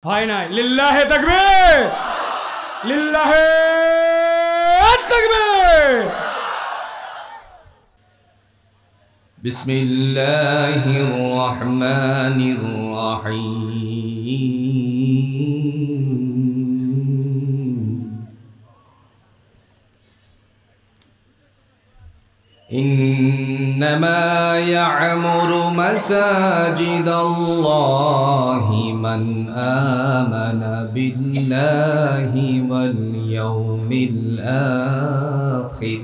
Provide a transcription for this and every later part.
হয় নাই। লিল্লাহে তাকবীর, লিল্লাহে তাকবীর। বিসমিল্লাহির রহমানির রহিম। ইন্নামা ইয়া'মুরু মাসাজিদাল্লাহি মান আমানা বিল্লাহি ওয়াল ইয়াউমিল আখির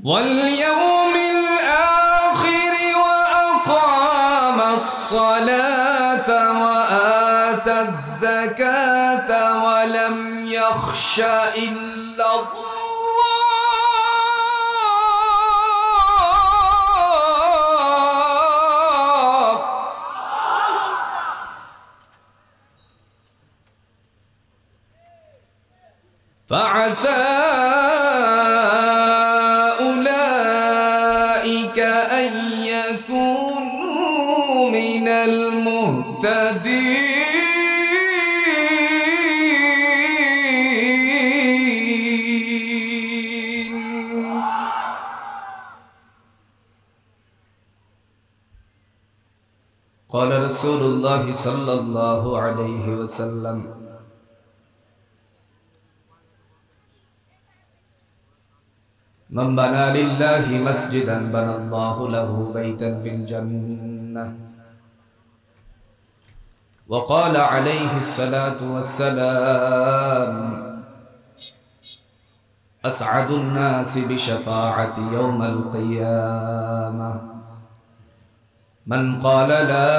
واليوم الآخر وأقام الصلاة وآتى الزكاة ولم يخش إلا الله فعسى من المهتدين. قال رسول الله صلى الله عليه وسلم: من بنى لله مسجدا بنى الله له بيتا في الجنة. وقال عليه الصلاة والسلام: أسعد الناس بشفاعة يوم القيامة من قال لا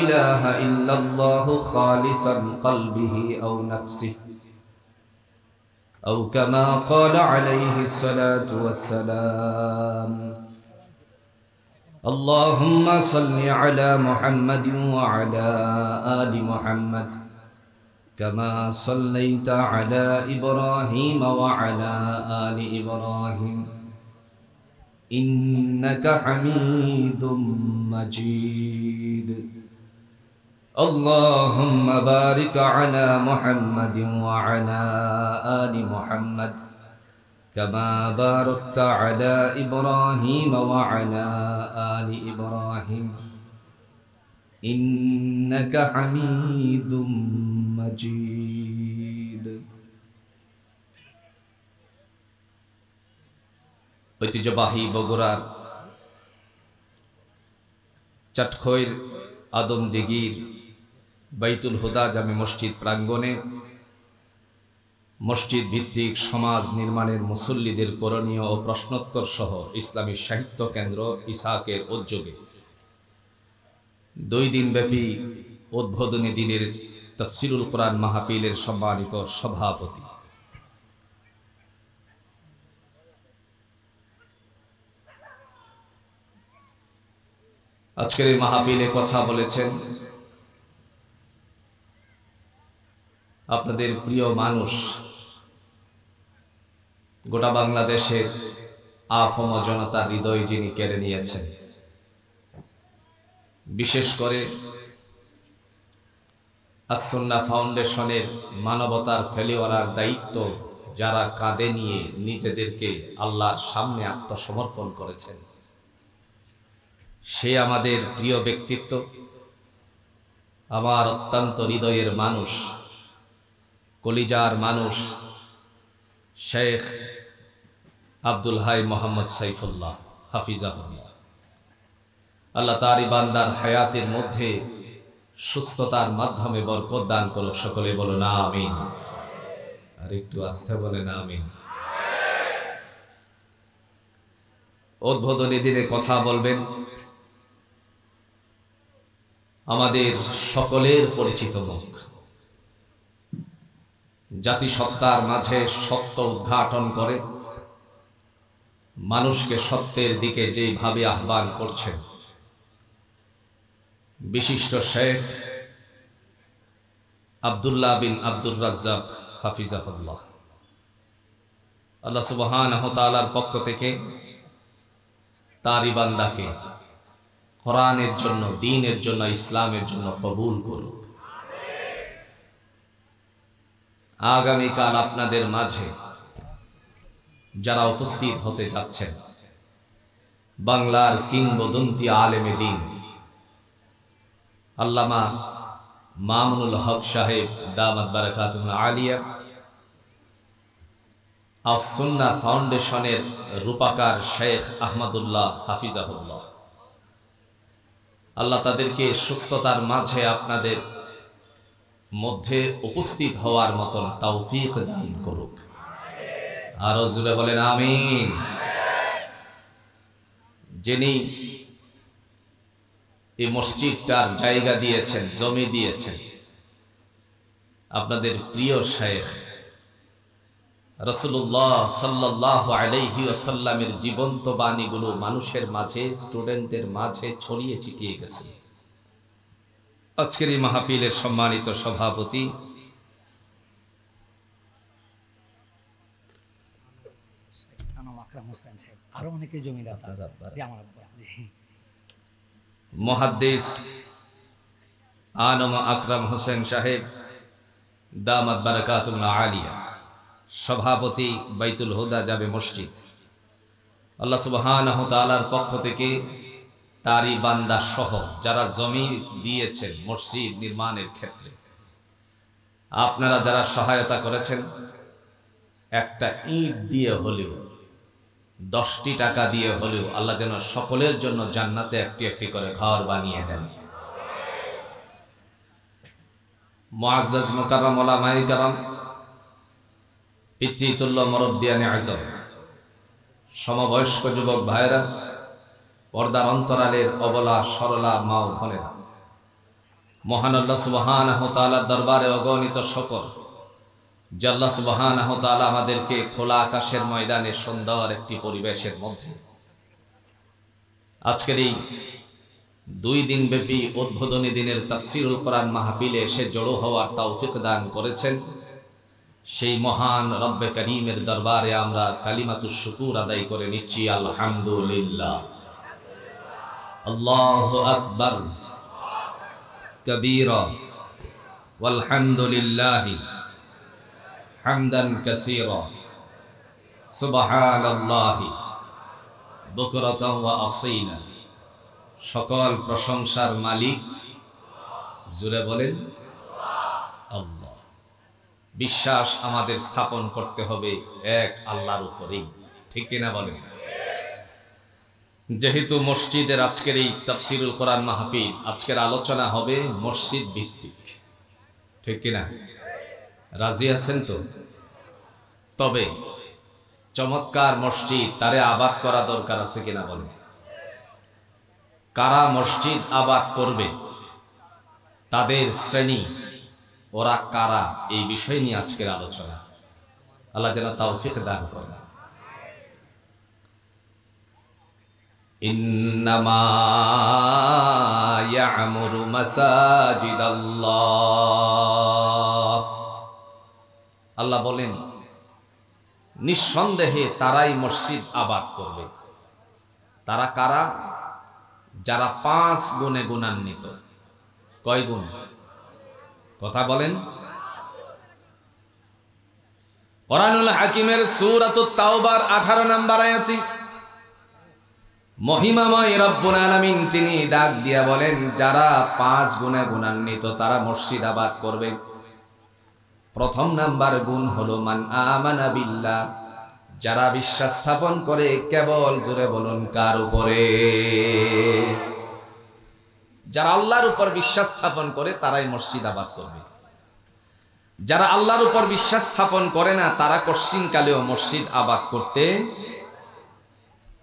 إله إلا الله خالصا قلبه أو نفسه، أو كما قال عليه الصلاة والسلام. اللهم صل على محمد وعلى آل محمد كما صليت على إبراهيم وعلى آل إبراهيم إنك حميد مجيد. اللهم بارك على محمد وعلى آل محمد كما باركت على إبراهيم وعلى آل إبراهيم إنك حميد مجيد. ঐতিহ্যবাহী বগুড়ার চাটখৈর আদমদিঘির বাইতুল হুদা জামে মসজিদ প্রাঙ্গণে মসজিদ ভিত্তিক সমাজ নির্মাণের মুসল্লিদের করণীয় ও প্রশ্নোত্তর সহ ইসলামী সাহিত্য কেন্দ্র ইসহাকের উদ্যোগে 2 দিনব্যাপী উদ্বোধনী দিনের তাফসিরুল কোরআন মাহফিলের সম্মানিত সভাপতি আজকের এই মাহফিলে কথা বলেছেন আপনাদের প্রিয় মানুষ, গোটা বাংলাদেশের আফম জনতার হৃদয় যিনি কেড়ে নিয়েছেন, বিশেষ করে আস-সুন্নাহ ফাউন্ডেশনের মানবতার ফেলিওয়ারার দায়িত্ব যারা কাঁধে নিয়ে নিজেদেরকে আল্লাহর সামনে আত্মসমর্পণ করেছেন, সে আমাদের প্রিয় ব্যক্তিত্ব, আমার অত্যন্ত হৃদয়ের মানুষ, কলিজার মানুষ, শেখ আব্দুল হাই মোহাম্মদ সাইফুল্লাহ হাফিজাহুল্লাহ। আল্লাহ তারই বান্দার হায়াতের মধ্যে সুস্থতার মাধ্যমে বরকত দান করুক। সকলে বলো না আমিন। আর একটু আস্তে বলে না আমিন। উদ্বোধনী দিনে কথা বলবেন আমাদের সকলের পরিচিত মুখ, জাতিসত্তার মাঝে সত্য উদ্ঘাটন করে মানুষকে সত্যের দিকে যেভাবে আহ্বান করছেন বিশিষ্ট শেখ আব্দুল্লাহ বিন আব্দুর রাজ্জাক হাফিজাহুল্লাহ। আল্লাহ সুবহানাহু ওয়া তাআলার পক্ষ থেকে তারই বান্দাকে কোরআনের জন্য, দ্বীনের জন্য, ইসলামের জন্য কবুল করুক। আগামীকাল আপনাদের মাঝে যারা উপস্থিত হতে যাচ্ছেন, বাংলার কিংবদন্তি আলেমে দ্বীন আল্লামা মামুনুল হক সাহেব দামাত বারাকাতুহুল আলিয়া আস-সুন্নাহ ফাউন্ডেশনের রূপকার শেখ আহমদুল্লাহ হাফিজাহুল্লাহ, আল্লাহ তাদেরকে সুস্থতার মাঝে আপনাদের মধ্যে উপস্থিত হওয়ার মতন তৌফিক দান করুক। আর জোরে বলেন আমিন। যিনি এই মসজিদটার জায়গা দিয়েছেন, জমি দিয়েছেন, আপনাদের প্রিয় শেখ রাসূলুল্লাহ সাল্লাল্লাহু আলাইহি ওয়াসাল্লামের জীবন্ত বাণীগুলো মানুষের মাঝে, স্টুডেন্টদের মাঝে ছড়িয়ে ছিটিয়ে গেছে। আজকের এই মাহফিলের সম্মানিত সভাপতি মুহাদ্দিস আনম আকরাম হোসেন সাহেব দামাত বারাকাতুহুল আলিয়া, সভাপতি বাইতুল হুদা জামে মসজিদ, আল্লাহ সুবহানাহু ওয়া তাআলার পক্ষ থেকে তারই বান্দা সহ যারা জমি দিয়েছেন মসজিদ নির্মাণের ক্ষেত্রে, আপনারা যারা সহায়তা করেছেন, একটা ইট দিয়ে হলেও, 10টি টাকা দিয়ে হলেও আল্লাহ যেন সকলের জন্য জান্নাতে একটি একটি করে ঘর বানিয়ে দেন। মুআজ্জাজ মুকাররম উলামায়ে কেরাম, পিতৃতুল্য মুরব্বিয়ানে আযম, সমবয়স্ক যুবক ভাইরা, পর্দার অন্তরালের অবলা সরলা মা ও বোনেরা, মহান আল্লাহ সুবহানাহু ওয়া তাআলার দরবারে অগণিত শুকর যে আল্লাহ সুবহানাহু ওয়া তাআলা আমাদেরকে খোলা আকাশের ময়দানে সুন্দর একটি পরিবেশের মধ্যে আজকের এই 2 দিন ব্যাপী উদ্বোধনী দিনের তাফসীরুল কোরআন মাহফিলে এসে জড়ো হওয়ার তৌফিক দান করেছেন। সেই মহান রব্বে করিমের দরবারে আমরা কালিমাতুশ শুকুর আদায় করে নিচ্ছি আলহামদুলিল্লাহ। আল্লাহু আকবার কবীরা ওয়ালহামদুলিল্লাহি হামদান কাসীরা সুবহানাল্লাহি বুকরাতান ওয়া আসীলা। সকল প্রশংসার মালিক, জোরে বলেন আল্লাহ। বিশ্বাস আমাদের স্থাপন করতে হবে এক আল্লাহর উপরেই, ঠিক কিনা বলেন? যেহেতু মসজিদের আজকের এই তাফসীরুল কোরআন মাহফিল, আজকের আলোচনা হবে মসজিদ ভিত্তিক, ঠিক কিনা? রাজি আছেন তো? তবে চমৎকার মসজিদ, তারে আবাদ করা দরকার আছে কিনা বলেন? কারা মসজিদ আবাদ করবে, তাদের শ্রেণী, ওরা কারা, এই বিষয় নিয়ে আজকের আলোচনা। আল্লাহ যেন তৌফিক দান করেন। ইন্নামা ইয়া'মুরু মাসাজিদাল্লাহ, আল্লাহ বলেন নিঃসন্দেহে তারাই মসজিদ আবাদ করবে। তারা কারা? যারা 5 গুণে গুণান্বিত। কয় গুণ? কথা বলেন। কোরআনুল হাকিমের সূরাতুত তাওবার 18 নম্বর আয়াতে মহিমাময় রব্বুল আলামিন তিনি ডাক দিয়া বলেন, যারা 5 গুণে গুণান্বিত তারা মসজিদ আবাদ করবে। প্রথম নাম্বার গুণ হলো মান আমানা বিল্লাহ, যারা বিশ্বাস স্থাপন করে, কেবল জোরে বলুন কার উপরে? যারা আল্লাহর উপর বিশ্বাস স্থাপন করে তারাই মসজিদ আবাদ করবে। যারা আল্লাহর উপর বিশ্বাস স্থাপন করে না, তারা কশিনকালেও মসজিদ আবাদ করতে,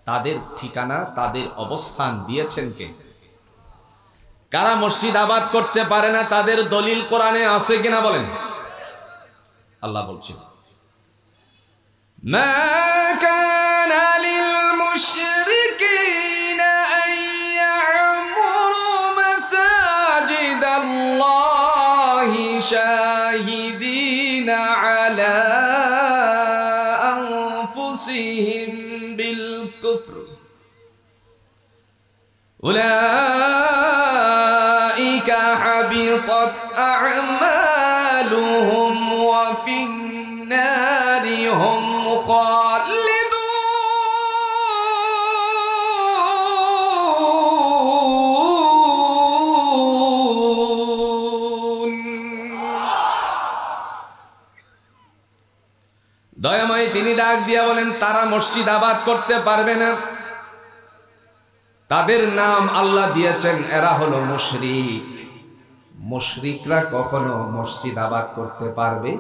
তাদের ঠিকানা, তাদের অবস্থান দিয়েছেন কে? কারা মসজিদ আবাদ করতে পারে না, তাদের দলিল কোরআনে আছে কিনা বলেন? আল্লাহ বলছেন, মা কানা লিল মুশরিকিনা আন ইয়া'মুরু মাসাজিদাল্লাহি শাহিদিনা আলা আনফুসিহিম বিল কুফর উলাইকা حبطت أعمالهم وفي النار هم خالدون দয়াময় তিনি ডাক দিয়া বলেন তারা মসজিদ আবাদ করতে পারবে না। তাদের নাম আল্লাহ দিয়েছেন এরা হলো মুশরিক। মুশরিকরা কখনো মসজিদ আবাদ করতে পারবে?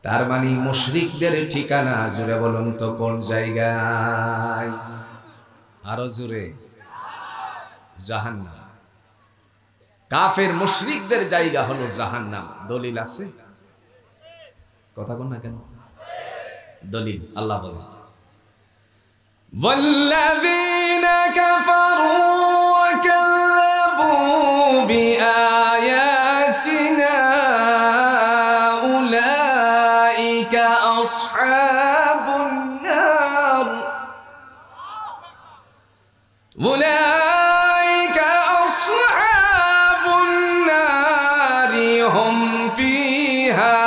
তার মানে মুশরিকদের ঠিকানা জুড়ে বলুন তো কোন জায়গায়? আরো জুড়ে, জাহান্নাম। কাফের মুশরিকদের জায়গা হলো জাহান্নাম। দলিল আছে? কথা বল না কেন? দলিল আল্লাহ বলেন والذين كفروا وكذبوا بآياتنا أولئك أصحاب النار أولئك أصحاب النار هم فيها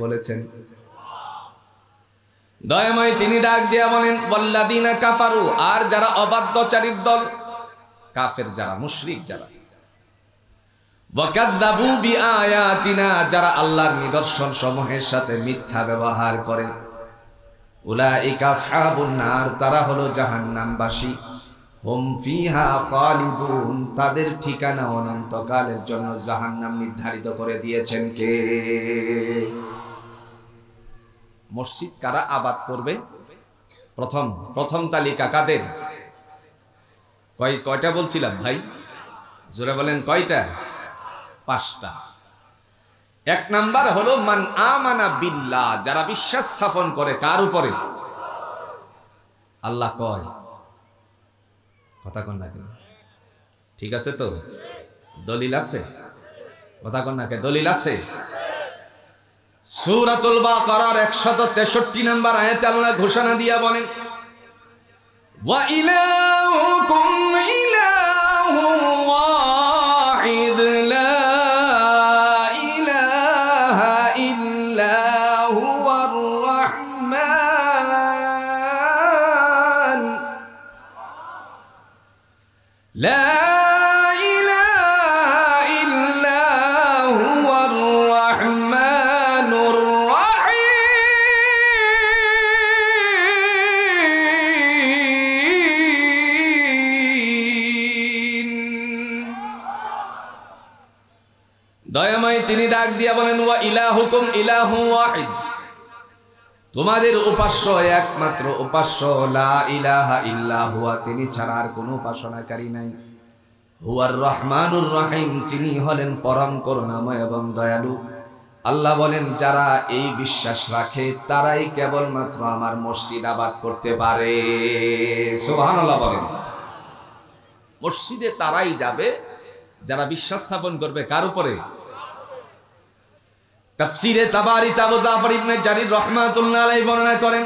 বলেছেন। দয়াময় তিনি ডাক দিয়া বলেন ওয়াল্লাযিনা কাফারু, আর যারা অবাধ্যচারীর দল, কাফের যারা, মুশরিক যারা, ওয়াকাযযাবু বিআয়াতিনা, যারা আল্লাহর নিদর্শন সমূহের সাথে মিথ্যা ব্যবহার করে, উলাইকা আসহাবুন নার, তারা হলো জাহান্নামবাসী, হুম ফিহা খালিদুন, তাদের ঠিকানা অনন্তকালের জন্য জাহান্নাম নির্ধারিত করে দিয়েছেন কে? মসজিদ কারা আবাদ করবে? প্রথম তালিকা কাদের? কয়টা বলছিলাম ভাই? জোরে বলেন কয়টা? 5টা। 1 নাম্বার হলো মান আমানা বিল্লাহ, যারা বিশ্বাস স্থাপন করে কার উপরে? আল্লাহ কয়, কথা কন না কেন? ঠিক আছে তো? দলিল আছে? কথা কন না কেন? দলিল আছে? সূরাতুল বাকারার 163 নম্বর আয়াতে আল্লাহ ঘোষণা দিয়া বলেন ওয়া ইলাহুকুম ইলাহু ওয়াহিদ লা ইলাহা ইল্লা হুয়ার রাহমান লা দয়াময় তিনি ডাক দিয়া বলেন ওয়া ইলাহুকুম ইলাহু ওয়াহিদ, তোমাদের উপাস্য একমাত্র উপাস্য, লা ইলাহা ইল্লা হুয়া, তিনি ছাড়া আর কোনো উপাসনাকারী নাই, হুয়ার রহমানুর রহিম, তিনি হলেন পরম করুণাময় এবং দয়ালু। আল্লাহ বলেন যারা এই বিশ্বাস রাখে তারাই কেবলমাত্র আমার মসজিদ আবাদ করতে পারে। সুবহানাল্লাহ বলেন। মসজিদে তারাই যাবে যারা বিশ্বাস স্থাপন করবে কার উপরে? তাফসীরে তাবারিতে আবু জাফর ইবনে জারির রাহমাতুল্লাহ আলাইহি বর্ণনা করেন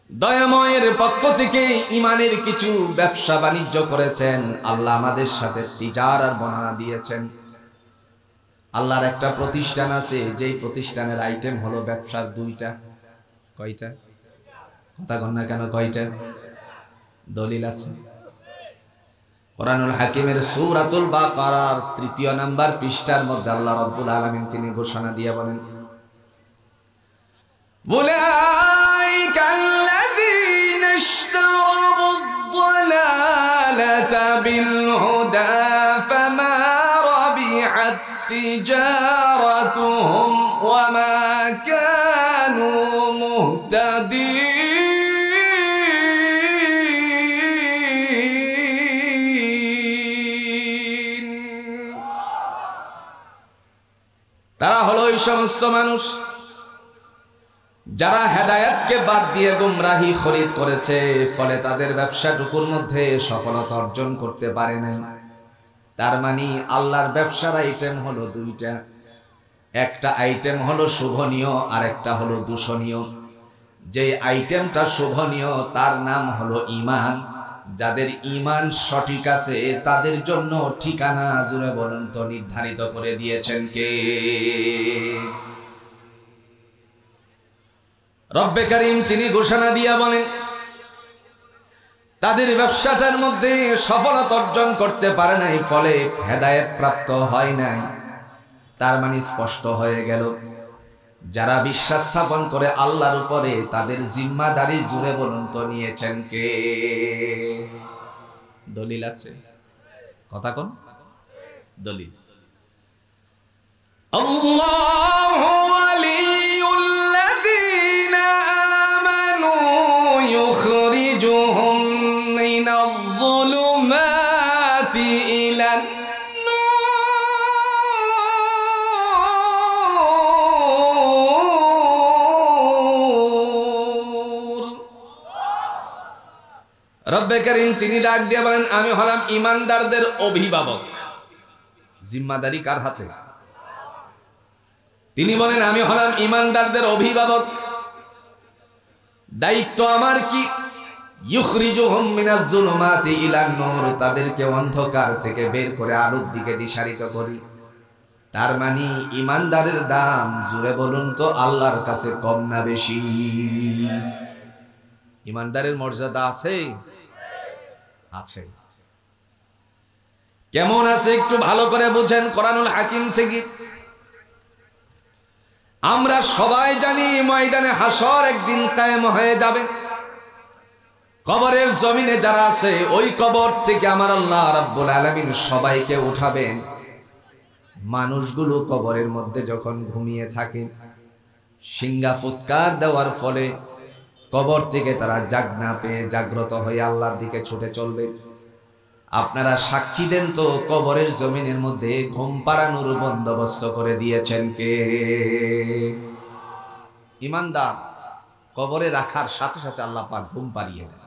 দয়াময়ের পক্ষ থেকে ইমানের কিছু ব্যবসা বাণিজ্য করেছেন, আল্লাহ আমাদের সাথে তিজারার বর্ণনা দিয়েছেন। আল্লাহর একটা প্রতিষ্ঠান আছে, যেই প্রতিষ্ঠানের আইটেম হলো ব্যবসার 2টা। কয়টা? কথা কন না কেন? কয়টা? দলিল আছে? কোরআনুল হাকিমের সূরাতুল বাকারার 3 নম্বর পৃষ্ঠার মধ্যে আল্লাহ রাব্বুল আলামিন তিনি ঘোষণা দিয়ে বলেন উলাইকাল্লাযীনা ইশতারাবুদ-দালালাতা বিল-হুদা ফামা রাবিহাত তিজারাতুহুম ওয়া মা কানু মুহতাদিন। তারা হলো ওই সমস্ত মানুষ যারা হেদায়েতকে বাদ দিয়ে গুমরাহি খরিদ করেছে, ফলে তাদের ব্যবসাটুকুর মধ্যে সফলতা অর্জন করতে পারে নাই। তার মানে আল্লাহর ব্যবসার আইটেম হলো দুইটা, একটা আইটেম হলো শুভনীয় আর একটা হলো দূষণীয়। যে আইটেমটা শুভনীয় তার নাম হলো ঈমান। যাদের ঈমান সঠিক আছে তাদের জন্য ঠিকানা জুড়ে বলুন তো নির্ধারিত করে দিয়েছেন কে? রব্বে কারীম তিনি ঘোষণা দিয়া বলেন, তাদের ব্যবসাটার মধ্যে সফলতা অর্জন করতে পারে নাই, ফলে হেদায়েত প্রাপ্ত হয় নাই। তার মানে স্পষ্ট হয়ে গেল, যারা বিশ্বাস স্থাপন করে আল্লাহর উপরে তাদের জিম্মাদারি জুড়ে বলুন তো নিয়েছেন কে? দলিল আছে? কথা কোন দলিল? আল্লাহু ওয়ালিয়ুল্লাযীনা আমানু ইউখরিজুহুম মিনাজ-যুলুমাতি ইলান রব্বে কারীম তিনি ডাক দিয়ে বলেন, আমি হলাম ঈমানদারদের অভিভাবক। জিম্মাদারি কার হাতে? তিনি বলেন, আমি হলাম ঈমানদারদের অভিভাবক, দায়িত্ব আমার কি? ইউখরিজুহুম মিনাজ-যুলুমাতি ইলান নূর, তাদেরকে অন্ধকার থেকে বের করে আলোর দিকে দিশারিত করি। তার মানে ঈমানদারের দাম জুড়ে বলুন তো আল্লাহর কাছে কম না বেশি? ঈমানদারের মর্যাদা আছে? আছে। কেমন আছে একটু ভালো করে বুঝেন কোরআনুল হাকিম থেকে। আমরা সবাই জানি ময়দানে হাসর একদিন কায়েম হয়ে যাবে। কবরের জমিনে যারা আছে ওই কবর থেকে আমার আল্লাহ রাব্বুল আলামিন সবাইকে উঠাবেন। মানুষগুলো কবরের মধ্যে যখন ঘুমিয়ে থাকে, সিংহা ফুৎকার দেওয়ার ফলে কবর থেকে তারা জাগনা পেয়ে জাগ্রত হয়ে আল্লাহর দিকে ছুটে চলবে। আপনারা সাক্ষী দেন তো, কবরের জমিনের মধ্যে ঘুম পাড়ানোর বন্দোবস্ত করে দিয়েছেন কে? ঈমানদার কবরে রাখার সাথে সাথে আল্লাহ পাক ঘুম পাড়িয়ে দেন।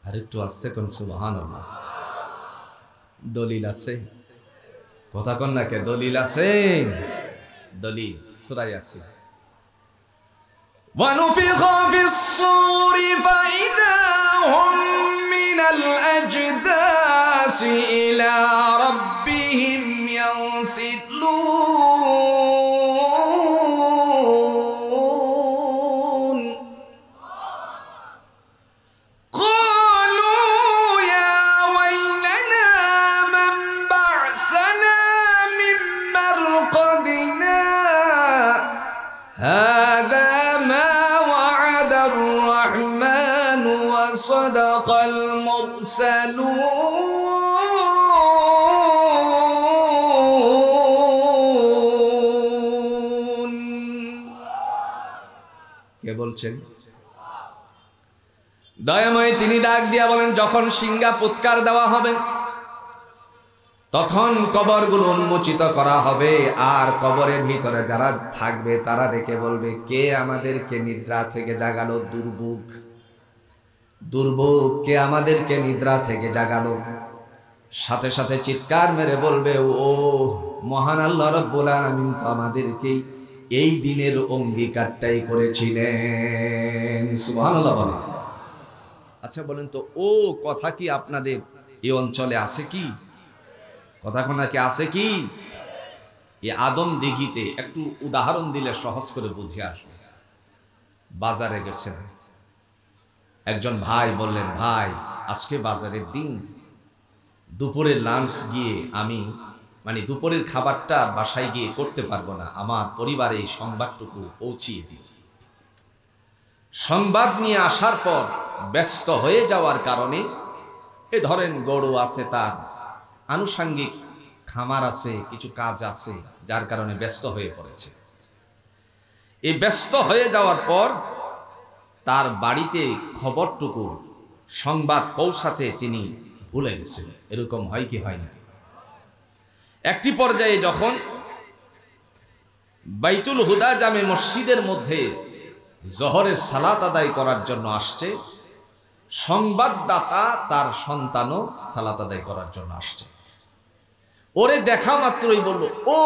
আর একটু আস্তে কোন সুবহানাল্লাহ। দলিল আছে? কথা কোন না কে? দলিল আছে? দলিল সূরা ইয়াসিন। ونفخ في الصور فإذا هم من الأجداث إلى ربهم ينسلون قالوا يا ويلنا من بعثنا من مرقدنا هذا صدق المرسلون। কে বলছেন? দয়াময় তিনি ডাক দিয়া বলেন, যখন সিংহা ফুৎকার দেওয়া হবে তখন কবরগুলো উন্মোচিত করা হবে, আর কবরের ভিতরে যারা থাকবে তারা ডেকে বলবে, কে আমাদেরকে নিদ্রা থেকে জাগালো? দুর্ভোগ দুর্ভোগ, কে আমাদেরকে নিদ্রা থেকে জাগালো? সাথে সাথে চিৎকার মেরে বলবে, ও মহান আল্লাহ রাব্বুল আলামিন তো আমাদেরকে এই দিনের অঙ্গীকারটাই করেছিলেন। সুবহানাল্লাহ বলেন। আচ্ছা বলেন তো, ও কথা কি আপনাদের এই অঞ্চলে আছে কি? কথা কোনা কি আছে কি? এই আদম দিঘিতে একটু উদাহরণ দিলে সহজ করে বুঝে আসবে। বাজারে গেছেন, একজন ভাই বললেন, ভাই আজকে বাজারের দিন, দুপুরের লাঞ্চ গিয়ে আমি দুপুরের খাবারটা বাসায় গিয়ে করতে পারবো না, আমার পরিবারে এই সংবাদটুকু পৌঁছিয়ে দিও। সংবাদ নিয়ে আসার পর ব্যস্ত হয়ে যাওয়ার কারণে, এ ধরেন গরু আছে, তার আনুষঙ্গিক খামার আছে, কিছু কাজ আছে, যার কারণে ব্যস্ত হয়ে পড়েছে। এই ব্যস্ত হয়ে যাওয়ার পর তার বাড়িতে খবরটুকু সংবাদ পৌঁছাতে তিনি ভুলে গেছেন। এরকম হয় কি হয় না? একটি পর্যায়ে যখন বাইতুল হুদা জামে মসজিদের মধ্যে জোহরের সালাত আদায় করার জন্য আসছে, সংবাদদাতা তার সন্তানও সালাত আদায় করার জন্য আসছে। ওরে দেখা মাত্রই বলল, ও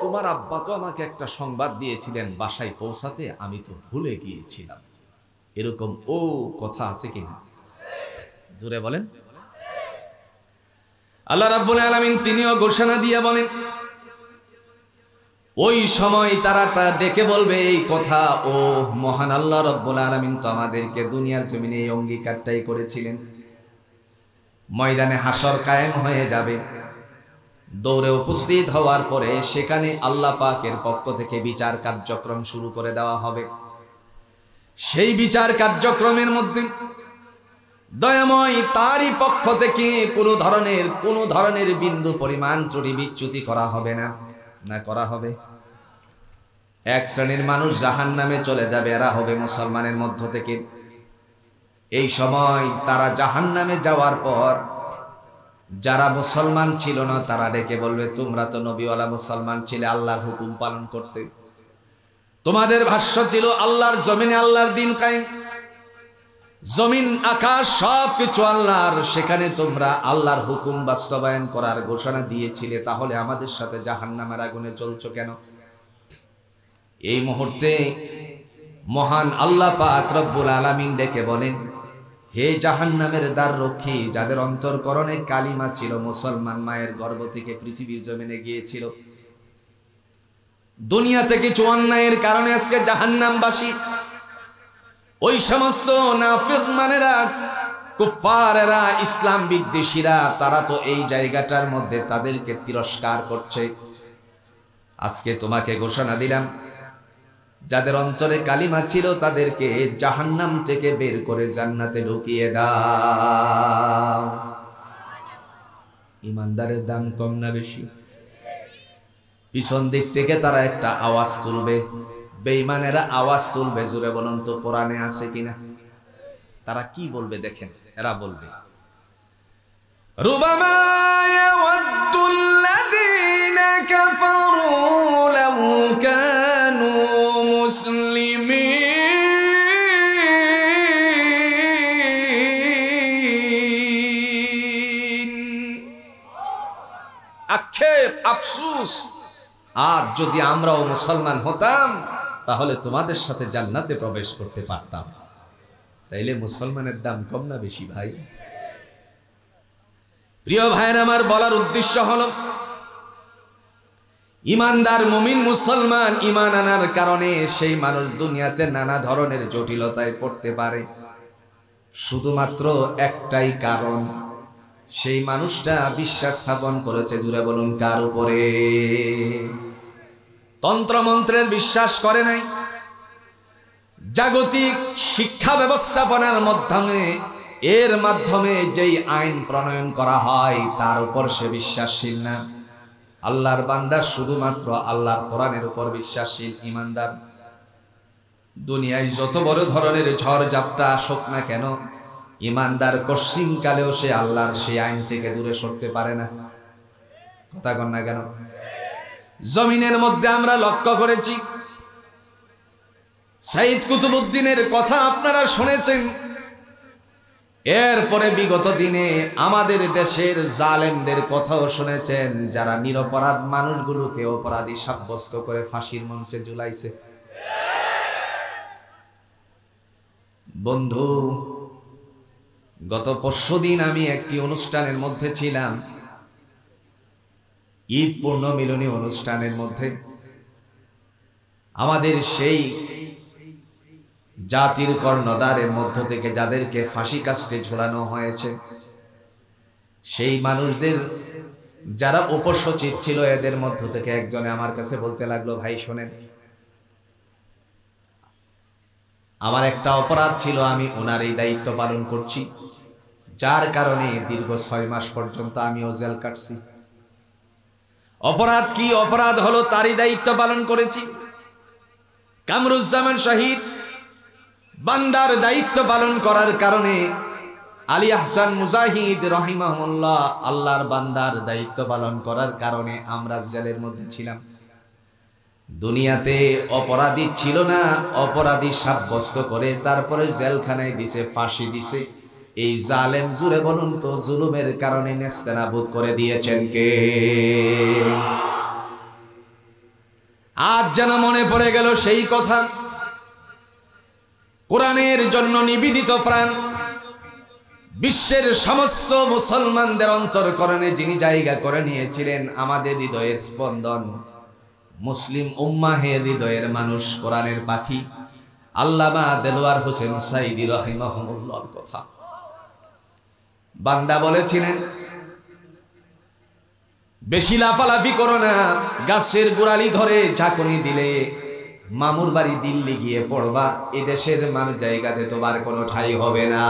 তোমার আব্বা তো আমাকে একটা সংবাদ দিয়েছিলেন বাসায় পৌঁছাতে, আমি তো ভুলে গিয়েছিলাম। এরকম ও কথা আছে কিনা? জোরে বলেন। আল্লাহ রাব্বুল আলামিন তিনিও ঘোষণা দিয়ে বলেন, ওই সময় তারা ডেকে বলবে এই কথা, ও মহান আল্লাহ রাব্বুল আলামিন তো আমাদেরকে দুনিয়ার জমিনে এই অঙ্গীকারটাই করেছিলেন। ময়দানে হাসর কায়েম হয়ে যাবে, দৌড়ে উপস্থিত হওয়ার পরে সেখানে আল্লাহ পাকের পক্ষ থেকে বিচার কার্যক্রম শুরু করে দেওয়া হবে। সেই বিচার কার্যক্রমের মধ্যে দয়াময় তারই পক্ষ থেকে কোনো ধরনের বিন্দু পরিমাণ ত্রুটি বিচ্যুতি করা হবে না। না করা হবে? এক শ্রেণীর মানুষ জাহান্নামে চলে যাবে, এরা হবে মুসলমানের মধ্য থেকে। এই সময় তারা জাহান্নামে যাওয়ার পর যারা মুসলমান ছিল না তারা ডেকে বলবে, তোমরা তো নবীওয়ালা মুসলমান ছিলে, আল্লাহর হুকুম পালন করতে, তোমাদের ভাষ্য ছিল আল্লাহর জমিনে আল্লাহর দিন কায়েম, জমিন আকাশ সবকিছু আল্লাহর, সেখানে তোমরা আল্লাহর হুকুম বাস্তবায়ন করার ঘোষণা দিয়েছিলে, তাহলে আমাদের সাথে জাহান্নামের আগুনে চলছো কেন? এই মুহূর্তে মহান আল্লাহ পাক রব্বুল আলামিন ডেকে বলেন, হে জাহান্নামের দ্বার রক্ষী, যাদের অন্তরকরণে কালিমা ছিল, মুসলমান মায়ের গর্ভ থেকে পৃথিবীর জমিনে গিয়েছিল, দুনিয়া থেকে কিছু অন্যায়ের কারণে আজকে জাহান্নামবাসী, ওই সমস্ত নাফরমানেরা, কুফফারেরা, ইসলাম বিদ্বেষীরা, তারা তো এই জায়গাটার মধ্যে তাদেরকে তিরস্কার করছে। আজকে তোমাকে ঘোষণা দিলাম, যাদের অন্তরে কালিমা ছিল তাদেরকে জাহান্নাম থেকে বের করে জান্নাতে ঢুকিয়ে দাও। ইমানদারের দাম কম না বেশি? পিছন দিক থেকে তারা একটা আওয়াজ তুলবে, বেঈমানেরা আওয়াজ তুলবে, জোরে বলুন তো কোরআনে আছে কিনা? তারা কি বলবে দেখেন, এরা বলবে, রুবামা ইয়াওয়াদ্দুল্লাযীনা কাফারু লাউ কানু মুসলিমিন। আক্ষেপ, আফসোস, আর যদি আমরাও মুসলমান হতাম তাহলে তোমাদের সাথে জান্নাতে প্রবেশ করতে পারতাম। তাইলে মুসলমানের দাম কম না বেশি ভাই? প্রিয় ভাইয়ের আমার, বলার উদ্দেশ্য হলো ইমানদার মুমিন মুসলমান ইমান আনার কারণে সেই মানুষ দুনিয়াতে নানা ধরনের জটিলতায় পড়তে পারে, শুধুমাত্র একটাই কারণ, সেই মানুষটা বিশ্বাস স্থাপন করেছে, জুড়ে বলুন কার উপরে? তন্ত্রমন্ত্রের বিশ্বাস করে নাই, জাগতিক শিক্ষা ব্যবস্থাপনার মাধ্যমে যেই আইন প্রণয়ন করা হয় তার উপর সে বিশ্বাসশীল না। আল্লাহর বান্দা শুধুমাত্র আল্লাহর কোরআনের উপর বিশ্বাসশীল ইমানদার। দুনিয়ায় যত বড় ধরনের ঝড় ঝাপটা আসুক না কেন, ইমানদার কশিনকালেও সে আল্লাহর সেই আইন থেকে দূরে সরতে পারে না। কথা কন না কেন? জমিনের মধ্যে আমরা লক্ষ্য করেছি, সাইদ কুতুবউদ্দিনের কথা আপনারা শুনেছেন, এরপরে বিগত দিনে আমাদের দেশের জালেমদের কথাও শুনেছেন, যারা নিরপরাধ মানুষগুলোকে অপরাধী সাব্যস্ত করে ফাঁসির মঞ্চে ঝুলাইছে। বন্ধু, গত পরশুদিন আমি একটি অনুষ্ঠানের মধ্যে ছিলাম, ঈদ পূর্ণ মিলনী অনুষ্ঠানের মধ্যে। আমাদের সেই জাতির কর্ণধারের মধ্য থেকে যাদেরকে ফাঁসি কাস্টে ঝোলানো হয়েছে, সেই মানুষদের যারা উপসচিব ছিল, এদের মধ্য থেকে একজনে আমার কাছে বলতে লাগলো, ভাই শোনেন, আমার একটা অপরাধ ছিল, আমি ওনার এই দায়িত্ব পালন করছি, যার কারণে দীর্ঘ 6 মাস পর্যন্ত আমিও জেল কাটছি। অপরাধ কি? অপরাধ হলো তারই দায়িত্ব পালন করেছি। কামরুজ্জামান শহীদ বান্দার দায়িত্ব পালন করার কারণে, আলী আহসান মুজাহিদ রহিমাহুল্লাহ আল্লাহর বান্দার দায়িত্ব পালন করার কারণে আমরা জেলের মধ্যে ছিলাম। দুনিয়াতে অপরাধী ছিল না, অপরাধী সাব্যস্ত করে তারপরে জেলখানায় দিছে, ফাঁসি দিছে। এই জালেম, জুড়ে বলুন তো, জুলুমের কারণে নেস্তেনাবুদ করে দিয়েছেন কে? আজ যেন মনে পড়ে গেল সেই কথা। কোরআনের জন্য নিবেদিত প্রাণ, বিশ্বের সমস্ত মুসলমানদের অন্তরকরণে যিনি জায়গা করে নিয়েছিলেন, আমাদের হৃদয়ের স্পন্দন, মুসলিম উম্মাহের হৃদয়ের মানুষ, কোরআনের পাখি আল্লামা দেলোয়ার হোসেন সাইদি রাহিমাহুল্লাহর কথা। বান্দা বলেছিলেন, বেশি লাফালাফি করো না, গাছের গোড়ালি ধরে ঝাঁকুনি দিলে মামুর বাড়ি দিল্লি গিয়ে পড়বা, এদেশের মানুষ জায়গাতে তোমার কোনো ঠাঁই হবে না।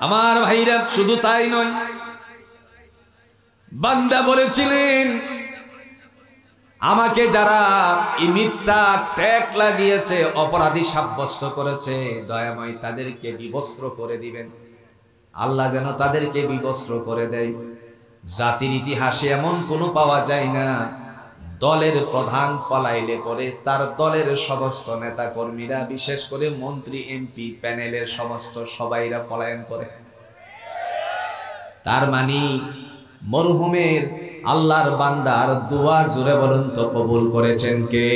আমার ভাইরা, শুধু তাই নয়, বান্দা বলেছিলেন, আমাকে যারা এই মিথ্যা ট্যাগ লাগিয়েছে, অপরাধী সাব্যস্ত করেছে, দয়াময় তাদেরকে বিবস্ত্র করে দিবেন। আল্লাহ যেন তাদেরকে বিবস্ত্র করে দেয়। জাতির ইতিহাসে এমন কোনো পাওয়া যায় না, দলের প্রধান পলাইলে পরে তার দলের সমস্ত নেতা কর্মীরা, বিশেষ করে মন্ত্রী এমপি প্যানেলের সমস্ত সবাইরা পলায়ন করে। তার মানে মরহুমের আল্লাহর বান্দার দোয়া, জোরে বলুন তো, কবুল করেছেন কে?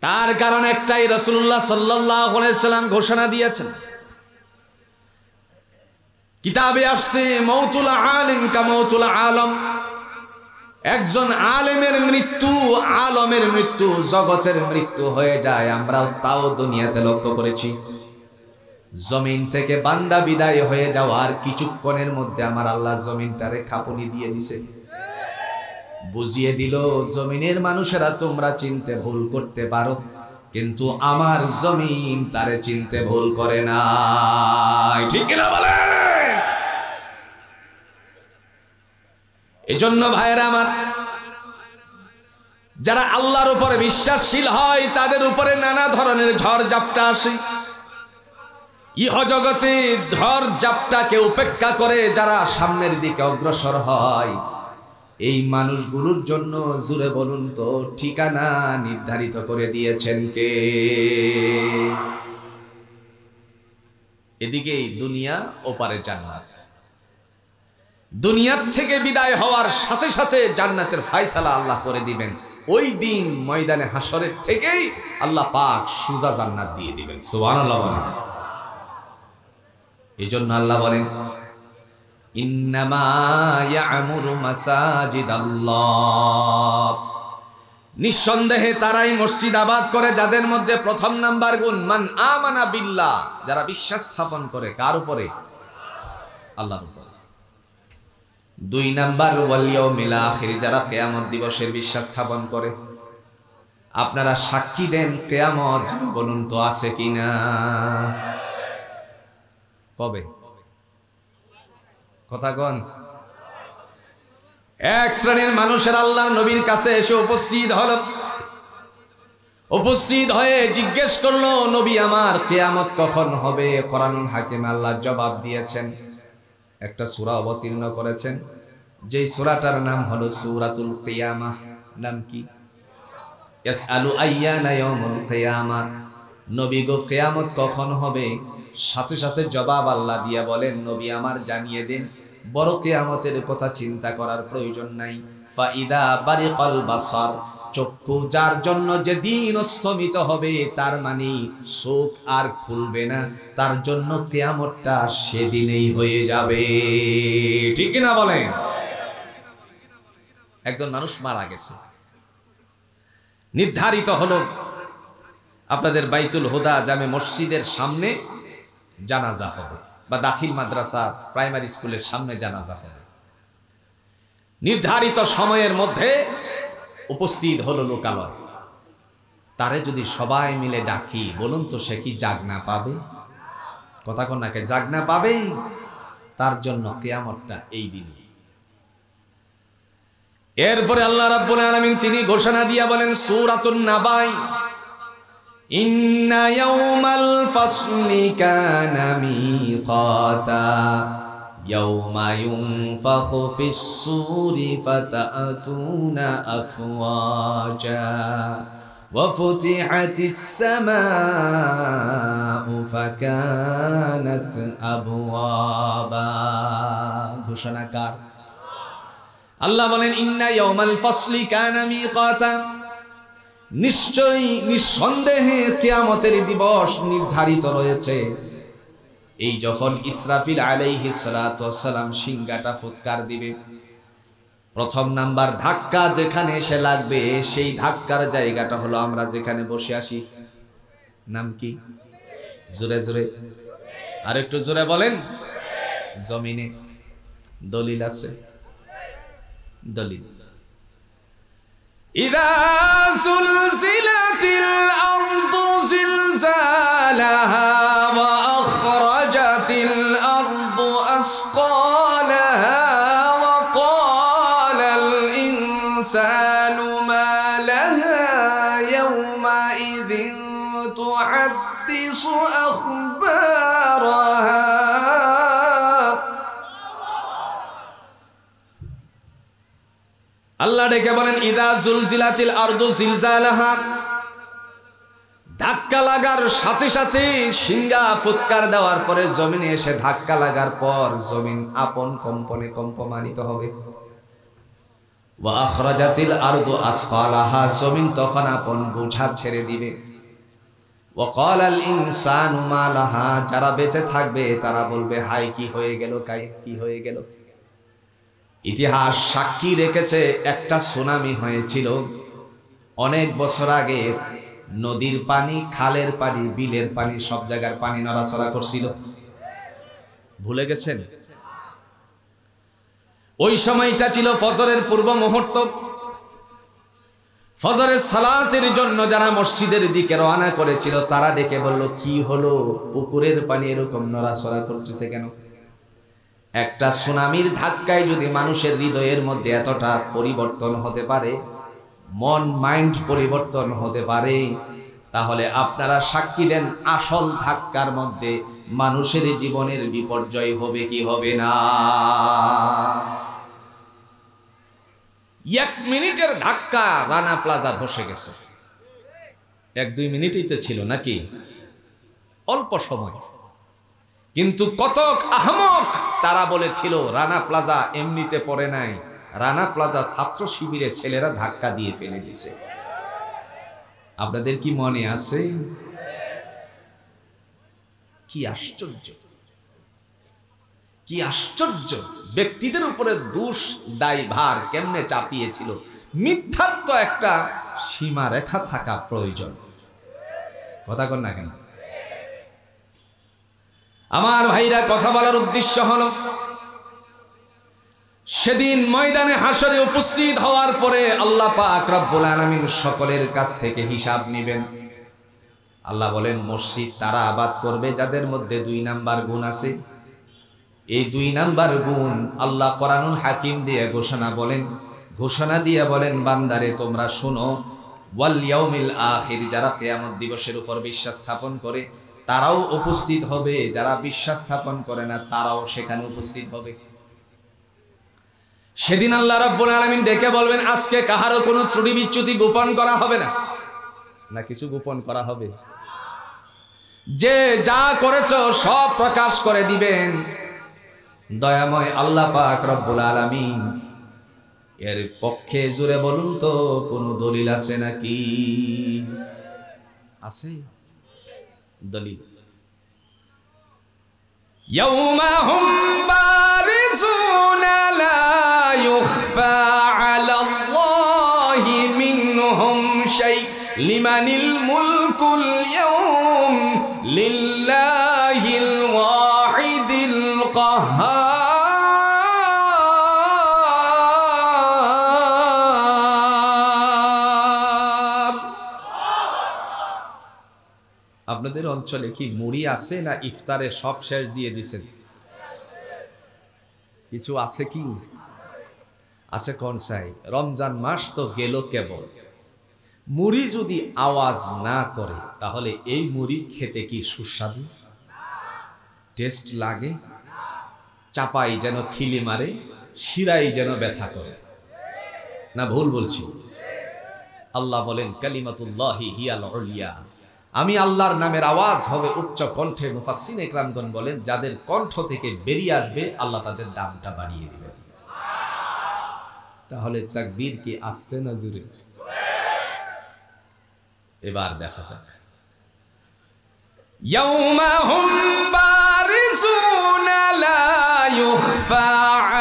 তার কারণ একটাই, রাসূলুল্লাহ সাল্লাল্লাহু আলাইহি সাল্লাম ঘোষণা দিয়েছেন, কিতাবে আসছে, মৌতুল আলিম কা মৌতুল আলম। একজন আলেমের মৃত্যু, আলমের মৃত্যু, জগতের মৃত্যু হয়ে যায়। আমরাও তাও দুনিয়াতে লক্ষ্য করেছি। জমিন থেকে বান্দা বিদায় হয়ে যাওয়ার কিছুক্ষণের মধ্যে আমার আল্লাহ জমিনটারে খাপুনি দিয়ে দিছে, বুঝিয়ে দিল, জমিনের মানুষেরা তোমরা চিনতে ভুল করতে পারো, কিন্তু আমার জমিন তারে চিনতে ভুল করে না। ঠিক না বলে? এজন্য ভাইয়েরা আমার, যারা আল্লাহর উপরে বিশ্বাসশীল হয়, তাদের উপরে নানা ধরনের ঝড় ঝাপটা আসে। ইহ জগতে ঝড় ঝাপটাকে উপেক্ষা করে যারা সামনের দিকে অগ্রসর হয়, এই মানুষগুলোর জন্য, জুড়ে বলুন তো, ঠিকানা নির্ধারিত করে দিয়েছেন কে? এদিকেই দুনিয়া, ওপারে জান্নাত। দুনিয়ার থেকে বিদায় হওয়ার সাথে সাথে জান্নাতের ফায়সালা আল্লাহ করে দিবেন। ওই দিন ময়দানে হাসরের থেকেই আল্লাহ পাক সুজা জান্নাত দিয়ে দিবেন। সুবহানাল্লাহ বলেন। এই জন্য আল্লাহ বলেন, ইন্নামা ইয়ামুরু মাসাজিদাল্লাহ, নিঃসন্দেহে তারাই মসজিদ আবাদ করে যাদের মধ্যে প্রথম নাম্বার গুণ, মান আমানা বিল্লাহ, যারা বিশ্বাস স্থাপন করে কার উপরে? আল্লাহর উপরে। 2 নাম্বার ওয়াল ইয়াউমিল আখির, যারা কিয়ামত দিবসের বিশ্বাস স্থাপন করে। আপনারা সাক্ষী দেন কিয়ামত, বলুন তো আছে কিনা? কবে? কথা কন। এক শ্রেণীর মানুষের আল্লাহ নবীর কাছে এসে উপস্থিত হলো, উপস্থিত হয়ে জিজ্ঞেস করলো, নবী আমার কিয়ামত কখন হবে? কোরআনুল হাকিম আল্লাহ জবাব দিয়েছেন, একটা সূরা অবতীর্ণ করেছেন, যেই সূরাটার নাম হলো সূরাতুল কিয়ামাহ। নাম কি? ইয়াসআলু আইয়ানা ইয়াউমুল কিয়ামাহ। নবী গো, কিয়ামত কখন হবে? সাথে সাথে জবাব আল্লাহ দিয়া বলেন, নবী আমার জানিয়ে দিন, বড় কিয়ামতের কথা চিন্তা করার প্রয়োজন নাই। ফাইদা বারিকাল বাসার, চক্ষু যার জন্য যেদিন স্তমিত হবে, তার মানে চোখ আর খুলবে না, তার জন্য কিয়ামতটা সেদিনেই হয়ে যাবে। ঠিক না বলেন? একজন মানুষ মারা গেছে, নির্ধারিত হলো আপনাদের বাইতুল হুদা জামে মসজিদের সামনে জানাজা হবে, বা দাখিল মাদ্রাসা প্রাইমারি স্কুলের সামনে জানাজা হবে। নির্ধারিত সময়ের মধ্যে উপস্থিত হলো লোকালয়। তারে যদি সবাই মিলে ডাকি, বলুন তো সে কি জাগনা পাবে? কথা কোন নাকে, জাগনা পাবে? তার জন্য কিয়ামতটা এই দিনই। এরপরে আল্লাহ রাব্বুল আলামিন তিনি ঘোষণা দিয়া বলেন, সূরাতুন নাবাই, ইন্না ইয়াউমাল ফাসলি কানা মিকাতা ইয়াউমা ইউনফাখু ফিস-সূরি ফাতা'তুনা আফওয়াজা ওয়া ফুতিহাতিস সামাউ ফাকানাত আবওয়াবা। ঘোষণাকার আল্লাহ বলেন, ইন্না ইয়াউমাল ফাসলি কানা মিকাতা, নিশ্চয়ই নিঃসন্দেহে কিয়ামতের দিবস নির্ধারিত রয়েছে। এই যখন ইসরাফিল আলাইহিস সালাতু ওয়াস সালাম সিংহাটা ফুৎকার দিবে, প্রথম নাম্বার ধাক্কা যেখানে এসে লাগবে সেই ধাক্কার জায়গাটা হলো আমরা যেখানে বসে আসি। নাম কি? জোরে জোরে, আর একটু জোরে বলেন। জমিনে। দলিল আছে? দলিল, ইযা যুলজিলাতিল আরদু জিলজালাহা ওয়া আখরাজাতিল আরদু আসকালাহা ওয়া ক্বালাল ইনসানু মা লাহা ইয়াওমা ইযিন তুহাদ্দিসু আখবারাহা। আল্লাহ ডেকে বলেন, ইদা জুলজিলাতিল আরদু জিলজালাহা, ধাক্কা লাগার সাথে সাথে সিংহা ফুৎকার দেওয়ার পরে জমিনে এসে ধাক্কা লাগার পর জমিন আপন কম্পনে কম্পমানিত হবে। ওয়া আখরাজাতিল আরদু আসকালাহা, জমিন তখন আপন বোঝা ছেড়ে দিবে। ওয়া ক্বালাল ইনসানু মা লাহা, যারা বেঁচে থাকবে তারা বলবে, হায় কি হয়ে গেল, কি হয়ে গেল। ইতিহাস সাক্ষী রেখেছে একটা সুনামি হয়েছিল অনেক বছর আগে। নদীর পানি, খালের পানি, বিলের পানি, সব জায়গার পানি নড়াচড়া করছিল। ভুলে গেছেন? ওই সময়টা ছিল ফজরের পূর্ব মুহূর্ত। ফজরের সালাতের জন্য যারা মসজিদের দিকে রওনা করেছিল তারা ডেকে বলল, কি হলো, পুকুরের পানি এরকম নড়াচড়া করতেছে কেন? একটা সুনামির ধাক্কায় যদি মানুষের হৃদয়ের মধ্যে এতটা পরিবর্তন হতে পারে, মন মাইন্ড পরিবর্তন হতে পারে, তাহলে আপনারা সাক্ষী দেন আসল ধাক্কার মধ্যে মানুষের জীবনের বিপর্যয় হবে কি হবে না? 1 মিনিটের ধাক্কা রানা প্লাজা ধসে গেছে। 1-2 মিনিটই তো ছিল নাকি, অল্প সময়। কিন্তু কতক আহমক তারা বলেছিল রানা প্লাজা এমনিতে পড়ে নাই, রানা প্লাজা ছাত্র শিবিরের ছেলেরা ধাক্কা দিয়ে ফেলে দিয়েছে। আপনাদের কি মনে আছে? কি আশ্চর্য, কি আশ্চর্য! ব্যক্তিদের উপরে দোষ দায়ভার কেমনে চাপিয়েছিল। মিথ্যার তো একটা সীমা রেখা থাকা প্রয়োজন। কথা কন না কেন? আমার ভাইরা, কথা বলার উদ্দেশ্য হলো, সেদিন ময়দানে হাসরে উপস্থিত হওয়ার পরে আল্লাহ পাক রব্বুল আলামিন সকলের কাছ থেকে হিসাব নেবেন। আল্লাহ বলেন, মসজিদ তারা আবাদ করবে যাদের মধ্যে 2 নাম্বার গুণ আছে। এই 2 নাম্বার গুণ আল্লাহ কোরআনুল হাকিম দিয়ে ঘোষণা দিয়ে বলেন, বান্দারে তোমরা শোনো, ওয়াল ইয়াউমিল আখির, যারা কিয়ামত দিবসের উপর বিশ্বাস স্থাপন করে তারাও উপস্থিত হবে, যারা বিশ্বাস স্থাপন করে না তারাও সেখানে উপস্থিত হবে। সেদিন আল্লাহ রাব্বুল আলামিন ডেকে বলবেন, আজকে কাহারও কোনো ত্রুটি বিচ্যুতি গোপন করা হবে না। না কিছু গোপন করা হবে? যে যা করেছো সব প্রকাশ করে দিবেন দয়াময় আল্লাহ পাক রব্বুল আলামিন। এর পক্ষে জুড়ে বলুন তো কোনো দলিল আছে নাকি? আছে দলিল। ইয়াউমা হুম বারিজুনা লা ইউখফা আলাল্লাহি মিনহুম শাই লিমানিল মুলকুল ইয়াউম লিল্লাহিল ওয়াহিদিল কাহ্হার। আপনাদের অঞ্চলে কি মুড়ি আছে না ইফতারে সব শেষ দিয়ে দিছেন? কিছু আছে কি? আছে কোন সাই? রমজান মাস তো গেল কেবল, মুড়ি যদি আওয়াজ না করে তাহলে এই মুড়ি খেতে কি সুস্বাদু? টেস্ট লাগে? চাপাই যেন খিলি মারে, শিরাই যেন ব্যথা করে। না ভুল বলছি? আল্লাহ বলেন কালিমাতুল্লাহি হিয়াল উলিয়া, আমি আল্লাহর নামের আওয়াজ হবে উচ্চ কণ্ঠে। মুফাসসির ইকরামগণ বলেন যাদের কণ্ঠ থেকে বেরিয়ে আসবে আল্লাহ তাদের দামটা বাড়িয়ে দিবেন। তাহলে তাকবীর কি আস্তে না জোরে? এবার দেখা যাক। ইয়াউমা হুম বারিজুনা লা ইউখফা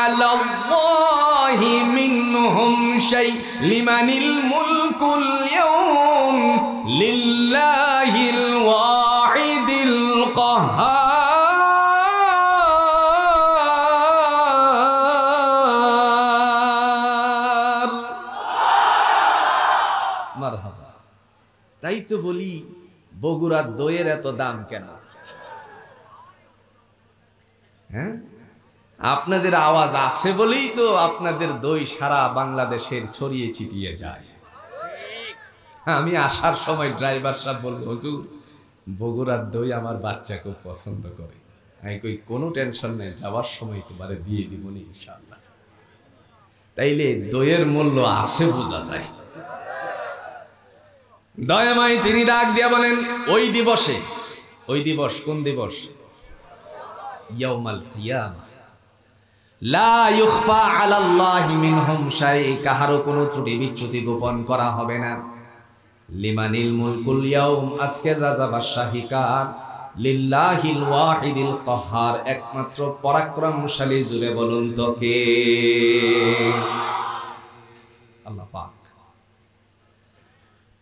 আলাল্লাহি মিনহুম শাই লিমানিল মুলকুল ইয়াউম লিল্লাহিল ওয়াহিদিল কাহ্হার। মারহাবা। তাই তো বলি বগুড়ার দইয়ের এত দাম কেন? হ্যাঁ, আপনাদের আওয়াজ আছে বলেই তো আপনাদের দই সারা বাংলাদেশের ছড়িয়ে ছিটিয়ে যায়। আমি আসার সময় ড্রাইভার সাহেব বলল, হুজুর বগুড়ার দই আমার বাচ্চা খুব পছন্দ করে। আমি কই কোনো টেনশন নেই, যাওয়ার সময় তোমারে দিয়ে দিব নি ইনশাআল্লাহ। তাইলে দইয়ের মূল্য আছে বোঝা যায়। দয়াময় তিনি ডাক দিয়া বলেন ওই দিবসে, ওই দিবস কোন দিবস? ইয়াউমাল কিয়ামা লা ইউখফা আলাল্লাহি মিনহুম শাই, কাহারও কোনো ত্রুটি বিচ্যুতি গোপন করা হবে না। লিমানিল মুলকুল ইয়াউম, আজকের রাজা বাদশাহী কার? লিল্লাহিল ওয়াহিদিল কাহ্হার, একমাত্র পরাক্রমশালী। জুড়ে বলুন তো কে? আল্লাহ পাক।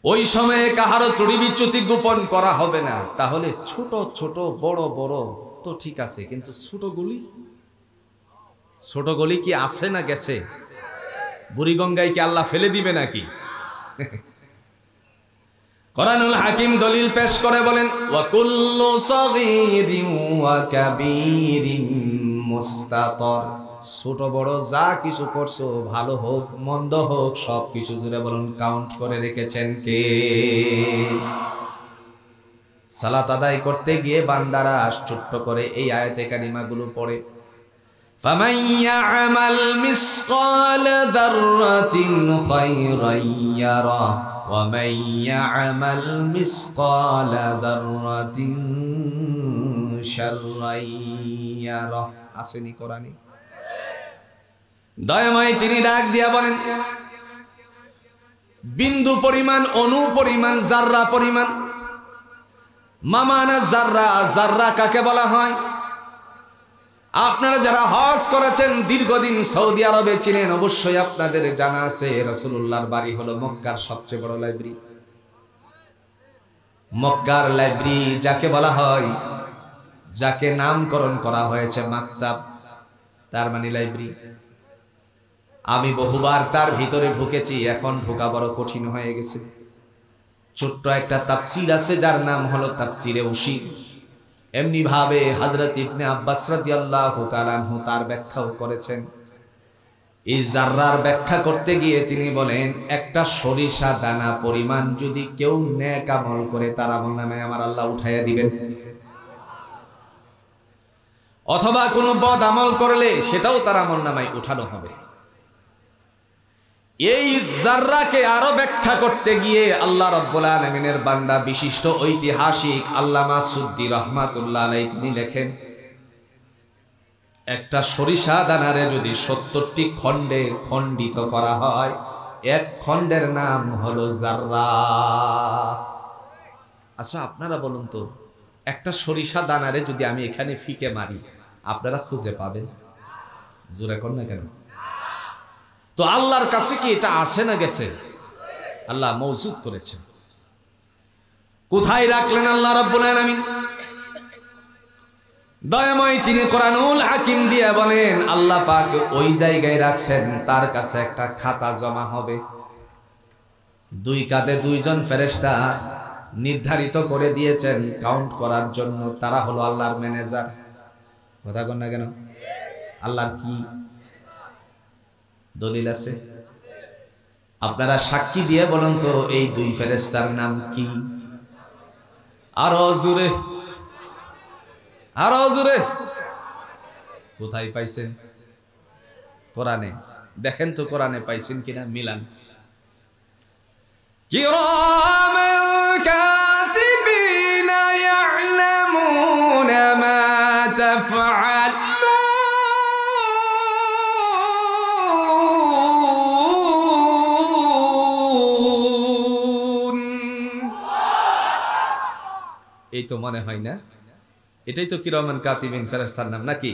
ওই সময়ে কাহারও ত্রুটি বিচ্যুতি গোপন করা হবে না। তাহলে ছোট ছোট বড় বড় তো ঠিক আছে, কিন্তু ছোট গলি কি আছে না গেছে? বুড়িগঙ্গায় কি আল্লাহ ফেলে দিবে নাকি? কোরআনুল হাকিম দলিল পেশ করে বলেন ওয়া কুল্লু সাগীরিন ওয়া কাবীরিন মুস্তাতর, ছোট বড় যা কিছু করছো, ভালো হোক মন্দ হোক, সব কিছু জুড়ে বলুন কাউন্ট করে রেখেছেন কে? সালাত আদায় করতে গিয়ে বান্দারা ছোট্ট করে এই আয়াতে কারিমাগুলো পড়ে, ফামান ইয়া'মাল মিসকালা যাররাতিন খায়রান ইয়ারা ওয়া মান ইয়া'মাল মিসকালা যাররাতিন শাররান ইয়ারা। আসেনি কোরআনে? দয়াময় তিনি ডাক দিয়া বলেন বিন্দু পরিমাণ, অণু পরিমাণ, জাররা পরিমাণ। মামানা জাররা, জাররা কাকে বলা হয়? আপনারা যারা হজ করেছেন দীর্ঘদিন সৌদি আরবে ছিলেন, অবশ্যই আপনাদের জানা আছে রাসূলুল্লাহর বাড়ি হলো মক্কার সবচেয়ে বড় লাইব্রেরি। মক্কার লাইব্রেরি যাকে বলা হয়, যাকে নামকরণ করা হয়েছে মাকতাব, তার মানে লাইব্রেরি। আমি বহুবার তার ভিতরে ঢুকেছি, এখন ঢোকা বড় কঠিন হয়ে গেছে। ছোট্ট একটা তাফসীর আছে যার নাম হলো তাফসীরে উশীর। এমনি ভাবে হযরত ইবনে আব্বাস রাদিয়াল্লাহু তাআলা আনহু তার ব্যাখ্যাও করেছেন। এই জাররার ব্যাখ্যা করতে গিয়ে তিনি বলেন একটা সরিষা দানা পরিমাণ যদি কেউ নেক আমল করে তার আমলনামায় আমার আল্লাহ উঠাইয়া দিবেন। অথবা কোনো বদ আমল করলে সেটাও তার আমলনামায় উঠানো হবে। এই জাররাকে আরো ব্যাখ্যা করতে গিয়ে আল্লাহ রাব্বুল আলামিনের বান্দা বিশিষ্ট ঐতিহাসিক আল্লামা সুদ্দী রাহমাতুল্লাহ আলাইহি তিনি লেখেন, একটা সরিষা দানারে যদি ৭০টি খণ্ডে খণ্ডিত করা হয়, এক খণ্ডের নাম হলো জাররা। আচ্ছা আপনারা বলুন তো, একটা সরিষা দানারে যদি আমি এখানে ফিকে মারি আপনারা খুঁজে পাবেন? জোরে কর না কেন? তো আল্লাহর কাছে কি এটা আছে না গেছে? আল্লাহ মওজুদ করেছেন। কোথায় রাখলেন আল্লাহ রাব্বুল আলামিন? দয়াময় তিনি কোরআনুল হাকিম দিয়ে বলেন আল্লাহ পাক ওই জায়গায় রাখছেন, তার কাছে একটা খাতা জমা হবে। দুই কাঁধে দুইজন ফেরেশতা নির্ধারিত করে দিয়েছেন কাউন্ট করার জন্য। তারা হলো আল্লাহর ম্যানেজার। কথা কন না কেন? আল্লাহর কি দলিল আছে? আপনারা সাক্ষী দিয়ে বলুন তো এই দুই ফেরেশতার নাম কি? আরো জোরে, আরো জোরে। কোথায় পাইছেন? কোরআনে। দেখেন তো কোরআনে পাইছেন কিনা, মিলান। কিরামান কাতিবিনা ইয়ালামুনা মা তাফআলুন। এই তো মনে হয় না, এটাই তো কিরামান কাতিবিন ফেরেশতার নাম নাকি?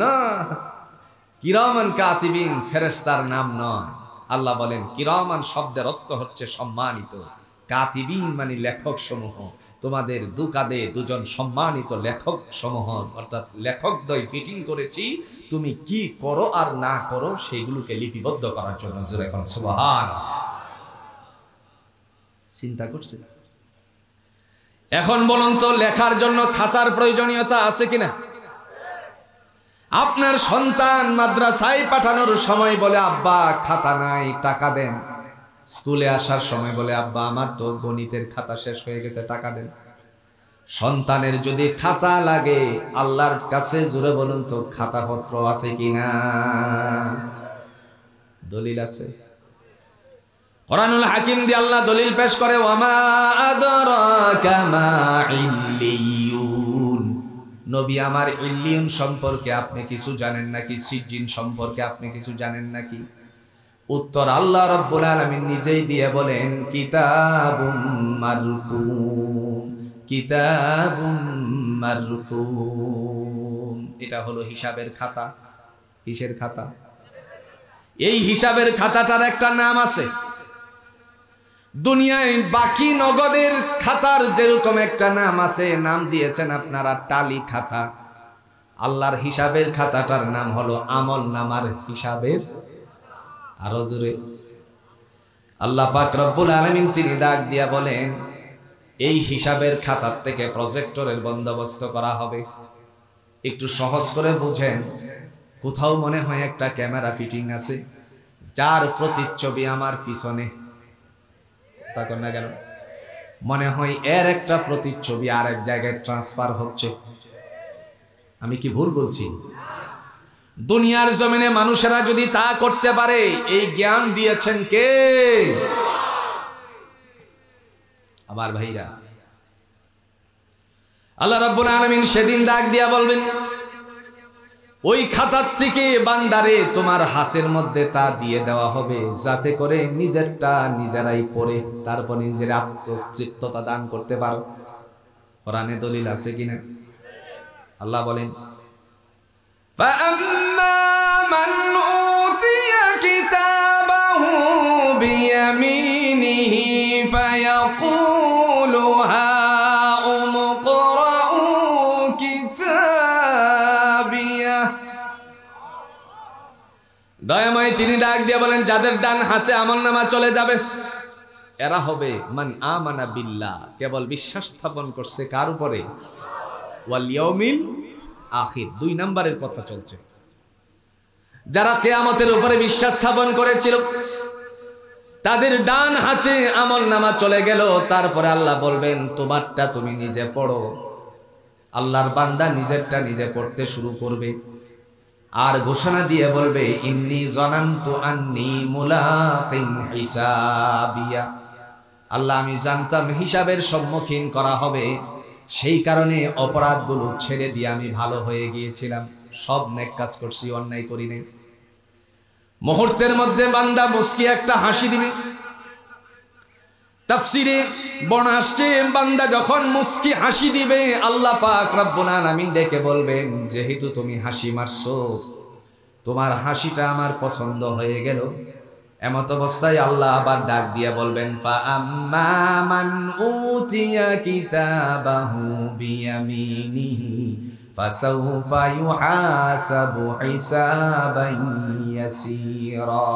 না, কিরামান কাতিবিন ফেরেশতার নাম নয়। আল্লাহ বলেন কিরামান শব্দের অর্থ হচ্ছে সম্মানিত, কাতিবিন মানে লেখক সমূহ। তোমাদের দুকাদে দুজন সম্মানিত লেখক সমূহ, অর্থাৎ লেখকদ্বয় ফিটিং করেছি তুমি কি করো আর না করো সেগুলোকে লিপিবদ্ধ করার জন্য। সুবহানাল্লাহ। চিন্তা করছে? এখন বলুন তো লেখার জন্য খাতার প্রয়োজনীয়তা আছে কিনা? আপনার সন্তান মাদ্রাসায় পাঠানোর সময় বলে আব্বা খাতা নাই, টাকা দেন। স্কুলে আসার সময় বলে আব্বা আমার তো গণিতের খাতা শেষ হয়ে গেছে, টাকা দেন। সন্তানের যদি খাতা লাগে আল্লাহর কাছে জোরে বলুন তো খাতাপত্র আছে কিনা? দলিল আছে? কোরআনুল হাকিম দিয়ে আল্লাহ দলিল পেশ করে, ওয়ামা আদরাকা মা ইল্লিয়ুন। নবী আমার ইল্লিয়ুন সম্পর্কে আপনি কিছু জানেন নাকি? সিজ্জিন সম্পর্কে আপনি কিছু জানেন নাকি? উত্তর আল্লাহ রাব্বুল আলামিন নিজেই দিয়ে বলেন কিতাবুম মারকুম, কিতাবুম মারকুম। এটা হলো হিসাবের খাতা। কিসের খাতা? এই হিসাবের খাতাটার একটা নাম আছে। দুনিয়ায় বাকি নগদের খাতার যেরকম একটা নাম আছে, নাম দিয়েছেন আপনারা টালি খাতা। আল্লাহর হিসাবের খাতাটার নাম হলো আমল নামার হিসাবের। আরো জোরে। আল্লাহ পাক রব্বুল আলামিন তিনি ডাক দিয়া বলেন এই হিসাবের খাতার থেকে প্রজেক্টরের বন্দোবস্ত করা হবে। একটু সহজ করে বুঝেন, কোথাও মনে হয় একটা ক্যামেরা ফিটিং আছে যার প্রতিচ্ছবি আমার পিছনে, তখন না কেন মনে হয় এর একটা প্রতিচ্ছবি আরেক জায়গায় ট্রান্সফার হচ্ছে। আমি কি ভুল বলছি? দুনিয়ার জমিনে মানুষেরা যদি তা করতে পারে, এই জ্ঞান দিয়েছেন কে? আমার ভাইরা, আল্লাহ রাব্বুল আলামিন সেদিন ডাক দিয়া বলবেন ওই খাতার থেকে বান্দারে তোমার হাতের মধ্যে তা দিয়ে দেওয়া হবে, যাতে করে নিজেরটা নিজেরাই পড়ে তারপর নিজের আত্মতৃপ্ততা দান করতে পারো। কোরআনে দলিল আছে কিনা? আল্লাহ বলেন فَأَمَّا مَنْ أُوتِيَ كِتَابَهُ بِيَمِينِهِ فَيَقُولُ هَاؤُمُ اقْرَءُوا كِتَابِيَهْ। দয়াময় তিনি ডাক দিয়ে বলেন যাদের ডান হাতে আমলনামা চলে যাবে এরা হবে মান আমানা বিল্লাহ, কেবল বিশ্বাস স্থাপন করছে কার উপরে? ওয়াল ইয়াউমিল আখির। 2 নম্বরের কথা চলছে। যারা কিয়ামতের উপরে বিশ্বাস স্থাপন করেছিল তাদের ডান হাতে আমলনামা চলে গেল, তারপরে আল্লাহ বলবেন তোমারটা তুমি নিজে পড়ো। আল্লাহর বান্দা নিজেরটা নিজে পড়তে শুরু করবে আর ঘোষণা দিয়ে বলবে ইন্নী জানান্তু আন্নী মুলাকিন হিসাবিয়া। আল্লাহ আমি জানতাম হিসাবের সম্মুখীন করা হবে, সেই কারণে অপরাধগুলো ছেড়ে দিয়ে আমি ভালো হয়ে গিয়েছিলাম। সব নেক কাজ করছি, অন্যায় করি নাই। মুহূর্তের মধ্যে বান্দা মুস্কি একটা হাসি দিবে। তাফসিরে বর্ণনা আসছে বান্দা যখন মুস্কি হাসি দিবে আল্লাহ পাক রব্বুল আলামিন ডেকে বলবেন যেহেতু তুমি হাসি মারছো, তোমার হাসিটা আমার পছন্দ হয়ে গেল। এমত অবস্থায় আল্লাহ আবার ডাক দিয়ে বলবেন ফাআম্মা মান উতিয়া কিতাবাহু বিয়ামিনিহি ফাসাউফা ইউহাসাবু হিসাবান ইয়াসীরা।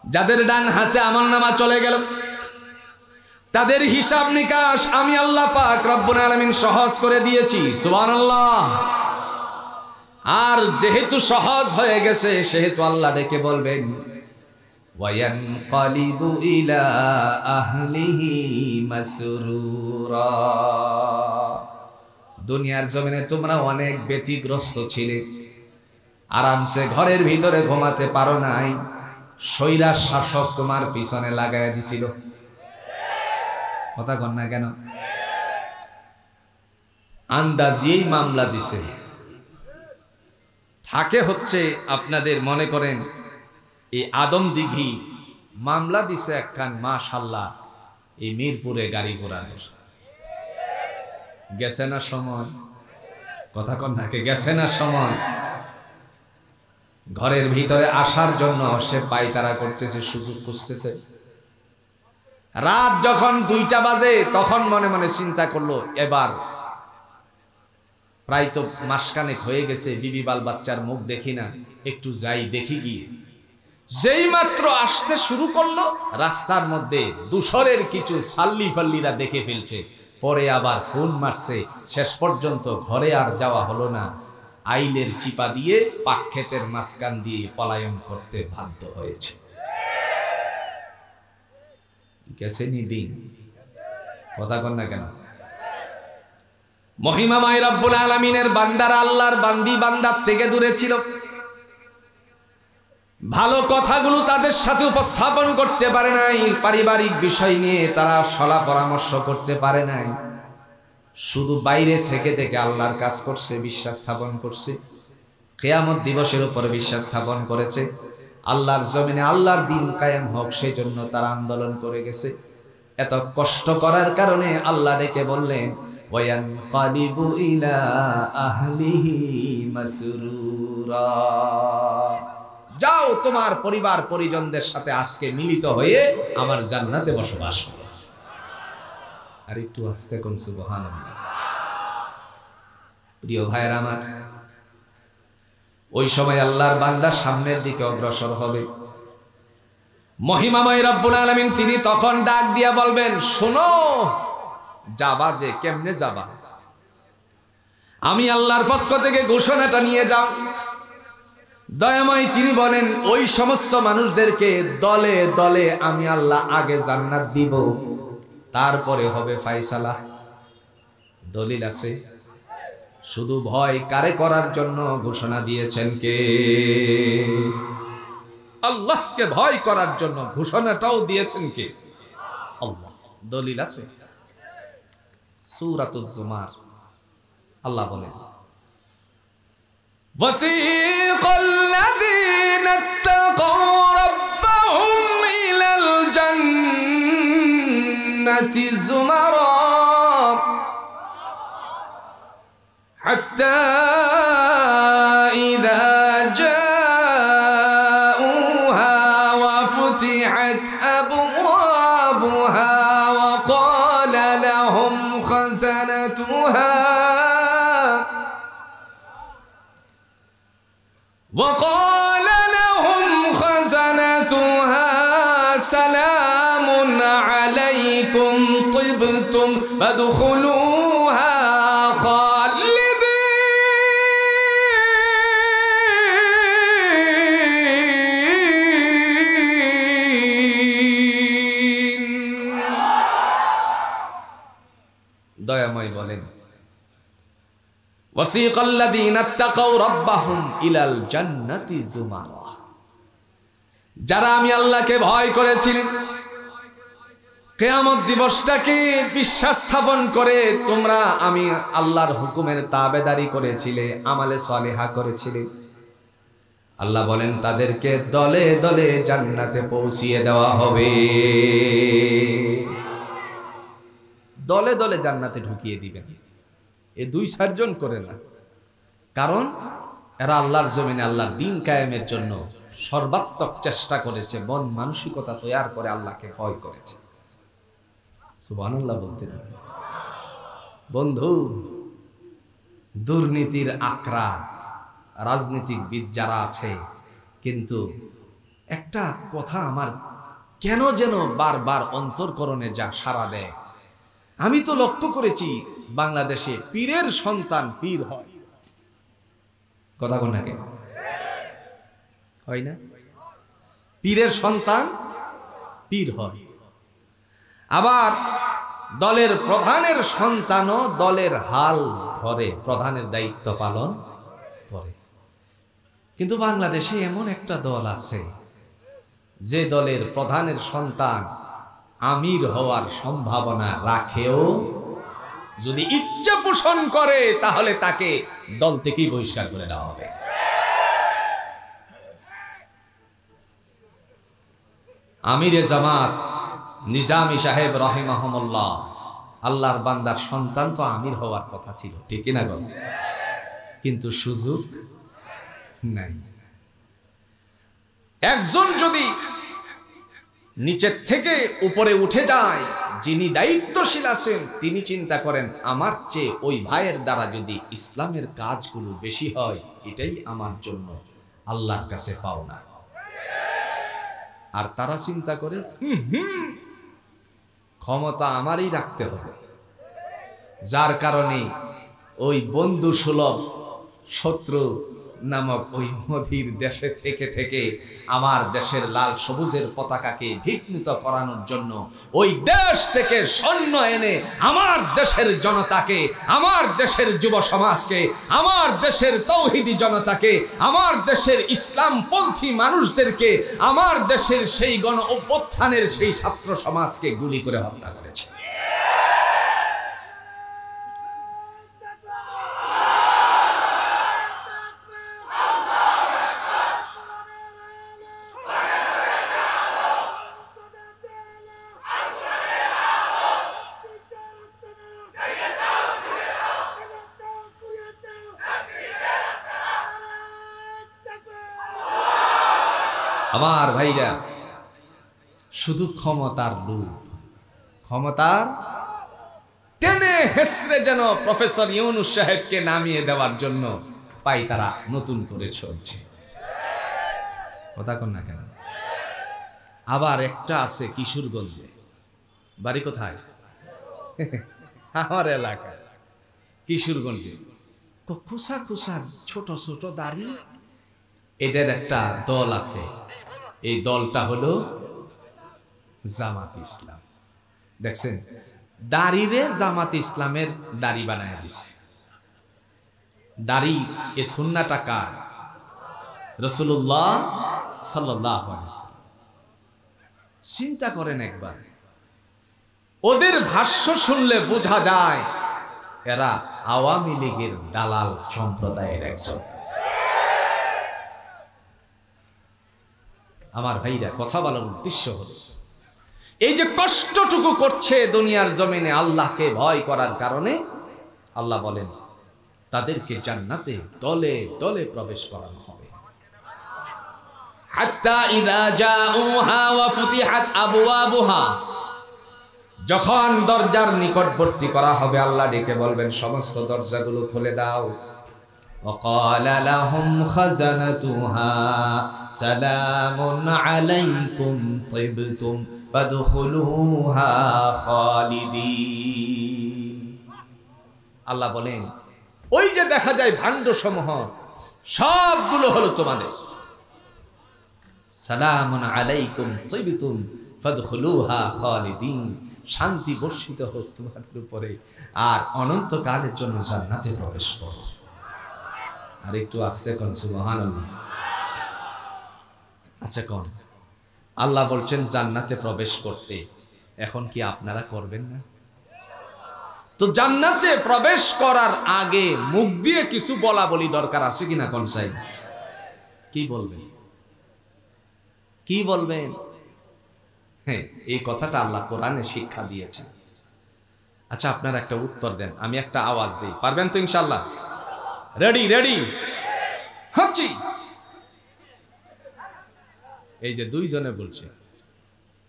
যাদের ডান হাতে আমলনামা চলে গেল তাদের হিসাব নিকাশ আমি আল্লাহ পাক রব্বুল আলামিন সহজ করে দিয়েছি। সুবহানাল্লাহ। আর যেহেতু সহজ হয়ে গেছে সেহেতু আল্লাহ ডেকে বলবেন ওয়ায়ানকালিবু ইলা আহলিহি মাসরুরা। দুনিয়ার জমিনে তোমরা অনেক ব্যতিগ্রস্ত ছিলে, আরামসে ঘরের ভিতরে ঘুমাতে পারো নাই, স্বৈরার শাসক তোমার পিছনে লাগাইয়া দিছিল। কথা কন না কেন? আন্দাজিয়েই মামলা দিছে। থাকে হচ্ছে আপনাদের মনে করেন এই আদমদিঘি মামলা দিছে একখান, মাশাআল্লাহ, এই মিরপুরে গাড়ি ঘোরানোর। গেছে না সময়? কথা কন নাকি? গেছে না সময়? ঘরের ভিতরে আসার জন্য সে পায়তারা করতেছে, সুযোগ খুঁজতেছে। রাত যখন 2টা বাজে তখন মনে মনে চিন্তা করলো, এবার প্রায় তো মাসখানেক হয়ে গেছে, বিবি বাল বাচ্চার মুখ দেখি না, একটু যাই দেখি গিয়ে। যেই মাত্র আসতে শুরু করলো, রাস্তার মধ্যে দুশরের কিছু সাল্লি ফাল্লিরা দেখে ফেলছে, পরে আবার ফোন মারছে। শেষ পর্যন্ত ঘরে আর যাওয়া হলো না, আইলের চিপা দিয়ে পাক ক্ষেতের মাঝখান দিয়ে পলায়ন করতে বাধ্য হয়েছে। গেছেনি দিন? কথা কন না কেন? মহিমাময় রব্বুল আলামিনের বান্দারা আল্লাহর বান্দি বান্দার থেকে দূরে ছিল। ভালো কথাগুলো তাদের সাথে উপস্থাপন করতে পারে নাই, পারিবারিক বিষয় নিয়ে তারা সলা পরামর্শ করতে পারে নাই। শুধু বাইরে থেকে থেকে আল্লাহর কাজ করছে, বিশ্বাস স্থাপন করছে, কিয়ামত দিবসের উপর বিশ্বাস স্থাপন করেছে। আল্লাহর জমিনে আল্লাহর দ্বীন কায়েম হোক সেই জন্য তারা আন্দোলন করে গেছে। এত কষ্ট করার কারণে আল্লাহ ডেকে বললেন, ওয়ায়ানকালিবু ইলা আহলিহি মাসরুরা। যাও তোমার পরিবার পরিজনদের সাথে আজকে মিলিত হয়ে আমার জান্নাতে বসবাস করো। আর একটু আস্তে কোন সুবহানাল্লাহ। প্রিয় ভাইয়ের আমার, ওই সময় আল্লাহর বান্দা সামনের দিকে অগ্রসর হবে। মহিমাময় রব্বুল আলামিন তিনি তখন ডাক দিয়া বলবেন, শোনো, যাবা যে কেমনে যাবা? আমি আল্লাহর পক্ষ থেকে ঘোষণাটা নিয়ে যাও। দয়াময় তিনি বলেন, ওই সমস্ত মানুষদেরকে দলে দলে আমি আল্লাহ আগে জান্নাত দিব, তারপরে হবে ফায়সালা। দলিল আছে? শুধু ভয় কারে করার জন্য ঘোষণা দিয়েছেন কে? আল্লাহকে ভয় করার জন্য ঘোষণাটাও দিয়েছেন কে? আল্লাহ। দলিল আছে? সূরাতুজ জুমার আল্লাহ বলেন, ওয়াসিকাল্লাযীনা ইত্তাকাউ রাব্বাহুম ইলাল জান্নাতি যুমারা হাত্তা ইযা জাউহা ওয়া ফুতিহাত আবওয়াবুহা ওয়া ক্বালা লাহুম খাযানাতুহা وقال لهم خزنتها سلام عليكم طبتم فادخلوها خالدين। দয়াময় বলেন, ওয়াসিকাল্লাযীনা ইত্তাকাউ রাব্বাহুম ইলাল জান্নাতি যুমারা। যারা আমি আল্লাহকে ভয় করেছিলেন, কিয়ামত দিবসটাকে বিশ্বাস স্থাপন করে তোমরা আমি আল্লাহর হুকুমের তাবেদারি করেছিলে, আমালে সালিহা করেছিলে, আল্লাহ বলেন তাদেরকে দলে দলে জান্নাতে পৌঁছিয়ে দেওয়া হবে। দলে দলে জান্নাতে ঢুকিয়ে দিবেন। এ 2-4 জন করে না, কারণ এরা আল্লাহর জমিনে আল্লাহর দ্বীন কায়েমের জন্য সর্বাত্মক চেষ্টা করেছে, মন মানসিকতা তৈরি করে আল্লাহকে ভয় করেছে। সুবহানাল্লাহ বলতে বন্ধু, দুর্নীতির আকরা রাজনীতিবিদ যারা আছে, কিন্তু একটা কথা আমার কেন যেন বারবার অন্তর্করণে যা সাড়া দেয়। আমি তো লক্ষ্য করেছি বাংলাদেশে পীরের সন্তান পীর হয়। কথা কোন নাকি হয় না? পীরের সন্তান পীর হয়, আবার দলের প্রধানের সন্তানও দলের হাল ধরে, প্রধানের দায়িত্ব পালন করে। কিন্তু বাংলাদেশে এমন একটা দল আছে যে দলের প্রধানের সন্তান আমির হওয়ার সম্ভাবনা রাখেও, যদি ইচ্ছা পোষণ করে তাহলে তাকে দল থেকেই বহিষ্কার করে দেওয়া হবে। আমিরে জামাত নিজামী সাহেব রাহিমাহুল্লাহ, আল্লাহর বান্দার সন্তান, তো আমির হওয়ার কথা ছিল, ঠিক না গো? কিন্তু সুযোগ নাই। একজন যদি নিচের থেকে উপরে উঠে যায়, যিনি দায়িত্বশীল আছেন, তিনি চিন্তা করেন আমার চেয়ে ওই ভাইয়ের দ্বারা যদি ইসলামের কাজগুলো বেশি হয়, এটাই আমার জন্য আল্লাহর কাছে পাওনা। আর তারা চিন্তা করে ক্ষমতা আমারই রাখতে হবে, যার কারণে ওই বন্ধু সুলভ শত্রু নামক ওই মোদির দেশে থেকে থেকে আমার দেশের লাল সবুজের পতাকাকে বিঘ্নিত করানোর জন্য ওই দেশ থেকে সৈন্য এনে আমার দেশের জনতাকে, আমার দেশের যুব সমাজকে, আমার দেশের তৌহিদি জনতাকে, আমার দেশের ইসলামপন্থী মানুষদেরকে, আমার দেশের সেই গণ অভ্যুত্থানের সেই ছাত্র সমাজকে গুলি করে হত্যা করেছে। আমার ভাইরা, শুধু ক্ষমতার লোভ, ক্ষমতার টেনে হেসড়ে যেন প্রফেসর ইউনূস সাহেবকে নামিয়ে দেওয়ার জন্য পাই তারা নতুন করে চলছে। কথা কন না কেন? আবার একটা আছে কিশোরগঞ্জে, বাড়ি কোথায়? আমার এলাকায় কিশোরগঞ্জে, কুসা কুসা ছোট ছোট দাড়ি, এদের একটা দল আছে। এই দলটা হলো জামাত ইসলাম। দেখছেন, দাড়িরে জামাত ইসলামের দাড়ি বানায় দিছে। দাড়ি এ সুন্নাহটা কার? রাসূলুল্লাহ সাল্লাল্লাহু আলাইহি ওয়াসাল্লাম। চিন্তা করেন একবার, ওদের ভাষ্য শুনলে বোঝা যায় এরা আওয়ামী লীগের দালাল সম্প্রদায়ের একজন। আমার ভাইরা, কথা বলার উদ্দেশ্য হলো এই যে কষ্টটুকু করছে দুনিয়ার জমিনে আল্লাহকে ভয় করার কারণে, আল্লাহ বলেন তাদেরকে জান্নাতে দলে দলে প্রবেশ করানো হবে। হাত্তা ইযা জাউহা ওয়া ফুতিহাত আবওয়াবুহা, যখন দরজার নিকটবর্তী করা হবে আল্লাহ ডেকে বলবেন সমস্ত দরজাগুলো খুলে দাও। وقال لهم خزنتها سلام عليكم طبتم فادخلوها خالدين। আল্লাহ বলেন ওই যে দেখা যায় ভাণ্ড সমূহ সবগুলো হলো তোমাদের। সালামুন আলাইকুম তিবতুম ফাদখুলুহা খালিদিন, শান্তি বর্ষিত হোক তোমাদের উপরে আর অনন্তকালের জন্য জান্নাতে প্রবেশ করো। আর একটু আস্তে কোন সুবহানাল্লাহ। আচ্ছা কোন আল্লাহ বলছেন জান্নাতে প্রবেশ করতে, এখন কি আপনারা করবেন না? তো জান্নাতে প্রবেশ করার আগে মুখ দিয়ে কিছু বলা বলি দরকার আছে কিনা? কোন সাই কি বলবেন? কি বলবেন? হ্যাঁ, এই কথাটা আল্লাহ কোরআনে শিক্ষা দিয়েছেন। আচ্ছা আপনারা একটা উত্তর দেন, আমি একটা আওয়াজ দিই, পারবেন তো ইনশাআল্লাহ? রেডি রেডি হচ্ছি। এই যে দুইজনে বলছে,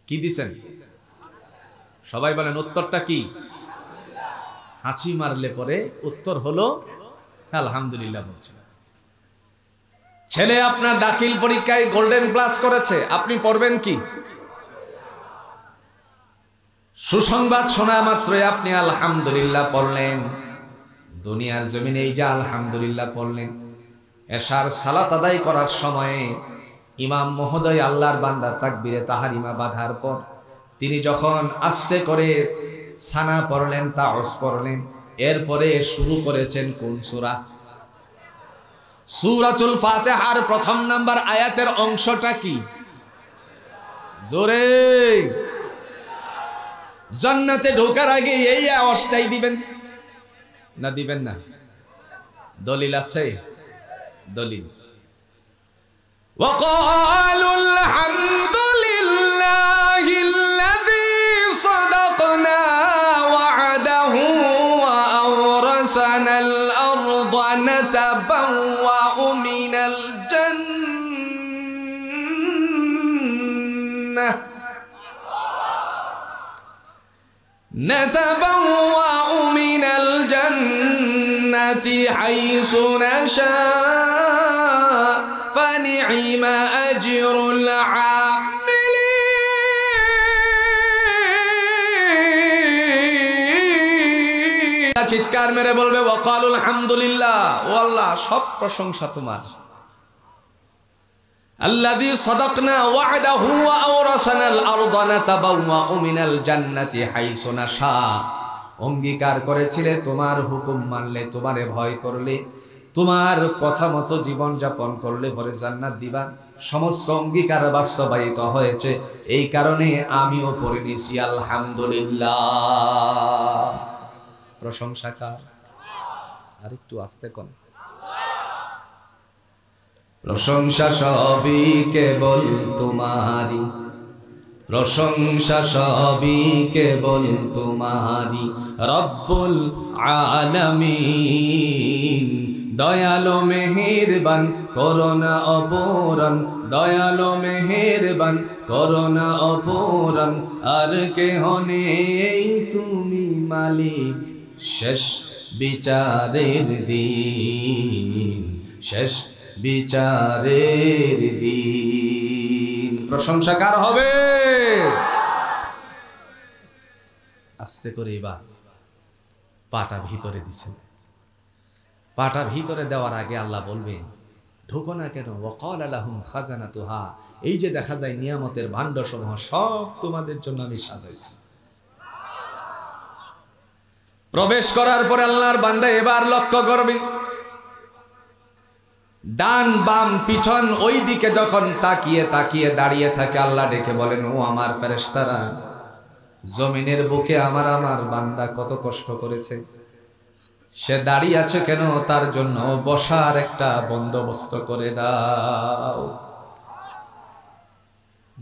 কি দিছেন? সবাই বলেন উত্তরটা কি? হাসি মারলে পরে উত্তর হলো আলহামদুলিল্লাহ বলছে। ছেলে আপনার দাখিল পরীক্ষায় গোল্ডেন প্লাস করেছে, আপনি পড়বেন কি? সুসংবাদ শোনা মাত্রই আপনি আলহামদুলিল্লাহ পড়লেন। দুনিয়ার জমিনে এই যে আলহামদুলিল্লাহ পড়লেন, এশার সালাত আদায় করার সময়ে ইমাম মহোদয় আল্লাহর বান্দা তাকবীরে তাহরিমা বাঁধার পর তিনি যখন আস্তে করে সানা পড়লেন, তাওস পড়লেন, এরপরে শুরু করেছেন কোন সূরা? সূরাতুল ফাতিহার প্রথম নাম্বার আয়াতের অংশটা কি? জোরে। জান্নাতে ঢোকার আগে এই আওয়াজটাই দিবেন না? দিবেন না? দলিল আছে? দলিল وقالوا الحمد لله الذي صدقنا وعده وأورثنا الأرض نتبوأ من الجنة حيث نشاء فنعم أجر العاملين চিৎকার মেরে বলবে ওয়াকালুল হামদুলিল্লাহ, ও আল্লাহ সব প্রশংসা তোমার। আল্লাযী সাদাকনা ওয়া'দাহু ওয়া আওরাসানাল আরদা নাতাবাওয়াউ মিনাল জান্নাতি হাইসু নাশা। অঙ্গীকার করেছিলে তোমার হুকুম মানলে, তোমারে ভয় করলে, তোমার কথা মতো জীবন যাপন করলে পরে জান্নাত দিবা। সমস্ত অঙ্গীকার বাস্তবায়িত হয়েছে, এই কারণে আমিও পড়ে নিয়েছি আলহামদুলিল্লাহ। প্রশংসা কার? আরেকটু আস্তে কোন। প্রশংসা সবই কেবল তোমারি, প্রশংসা সবই কেবল তোমারি রব্বুল আলামিন। দয়ালু মেহেরবান করোনা অপরান, দয়ালু মেহেরবান করোনা অপরান, আর কেহ নেই তুমি মালিক শেষ বিচারের দিন, শেষ বিচারের দিন। প্রশংসা কার হবে? আস্তে করে এবার পাটা ভিতরে দিছেন। পাটা ভিতরে দেওয়ার আগে আল্লাহ বলবেন ঢোকো না কেন? ওয়াকাল লাহুম খাজানাতুহা, এই যে দেখা যায় নিয়ামতের ভান্ডসমূহ সব তোমাদের জন্য আমি সাজাইছি। প্রবেশ করার পরে আল্লাহর বান্দা এবার লক্ষ্য করবেন ডান বাম পিছন ওই দিকে যখন তাকিয়ে তাকিয়ে দাঁড়িয়ে থাকে, আল্লাহ ডেকে বলেন ও আমার ফেরেশতারা, জমিনের বুকে আমার বান্দা কত কষ্ট করেছে, সে দাঁড়িয়ে আছে কেন? তার জন্য বসার একটা বন্দোবস্ত করে দাও।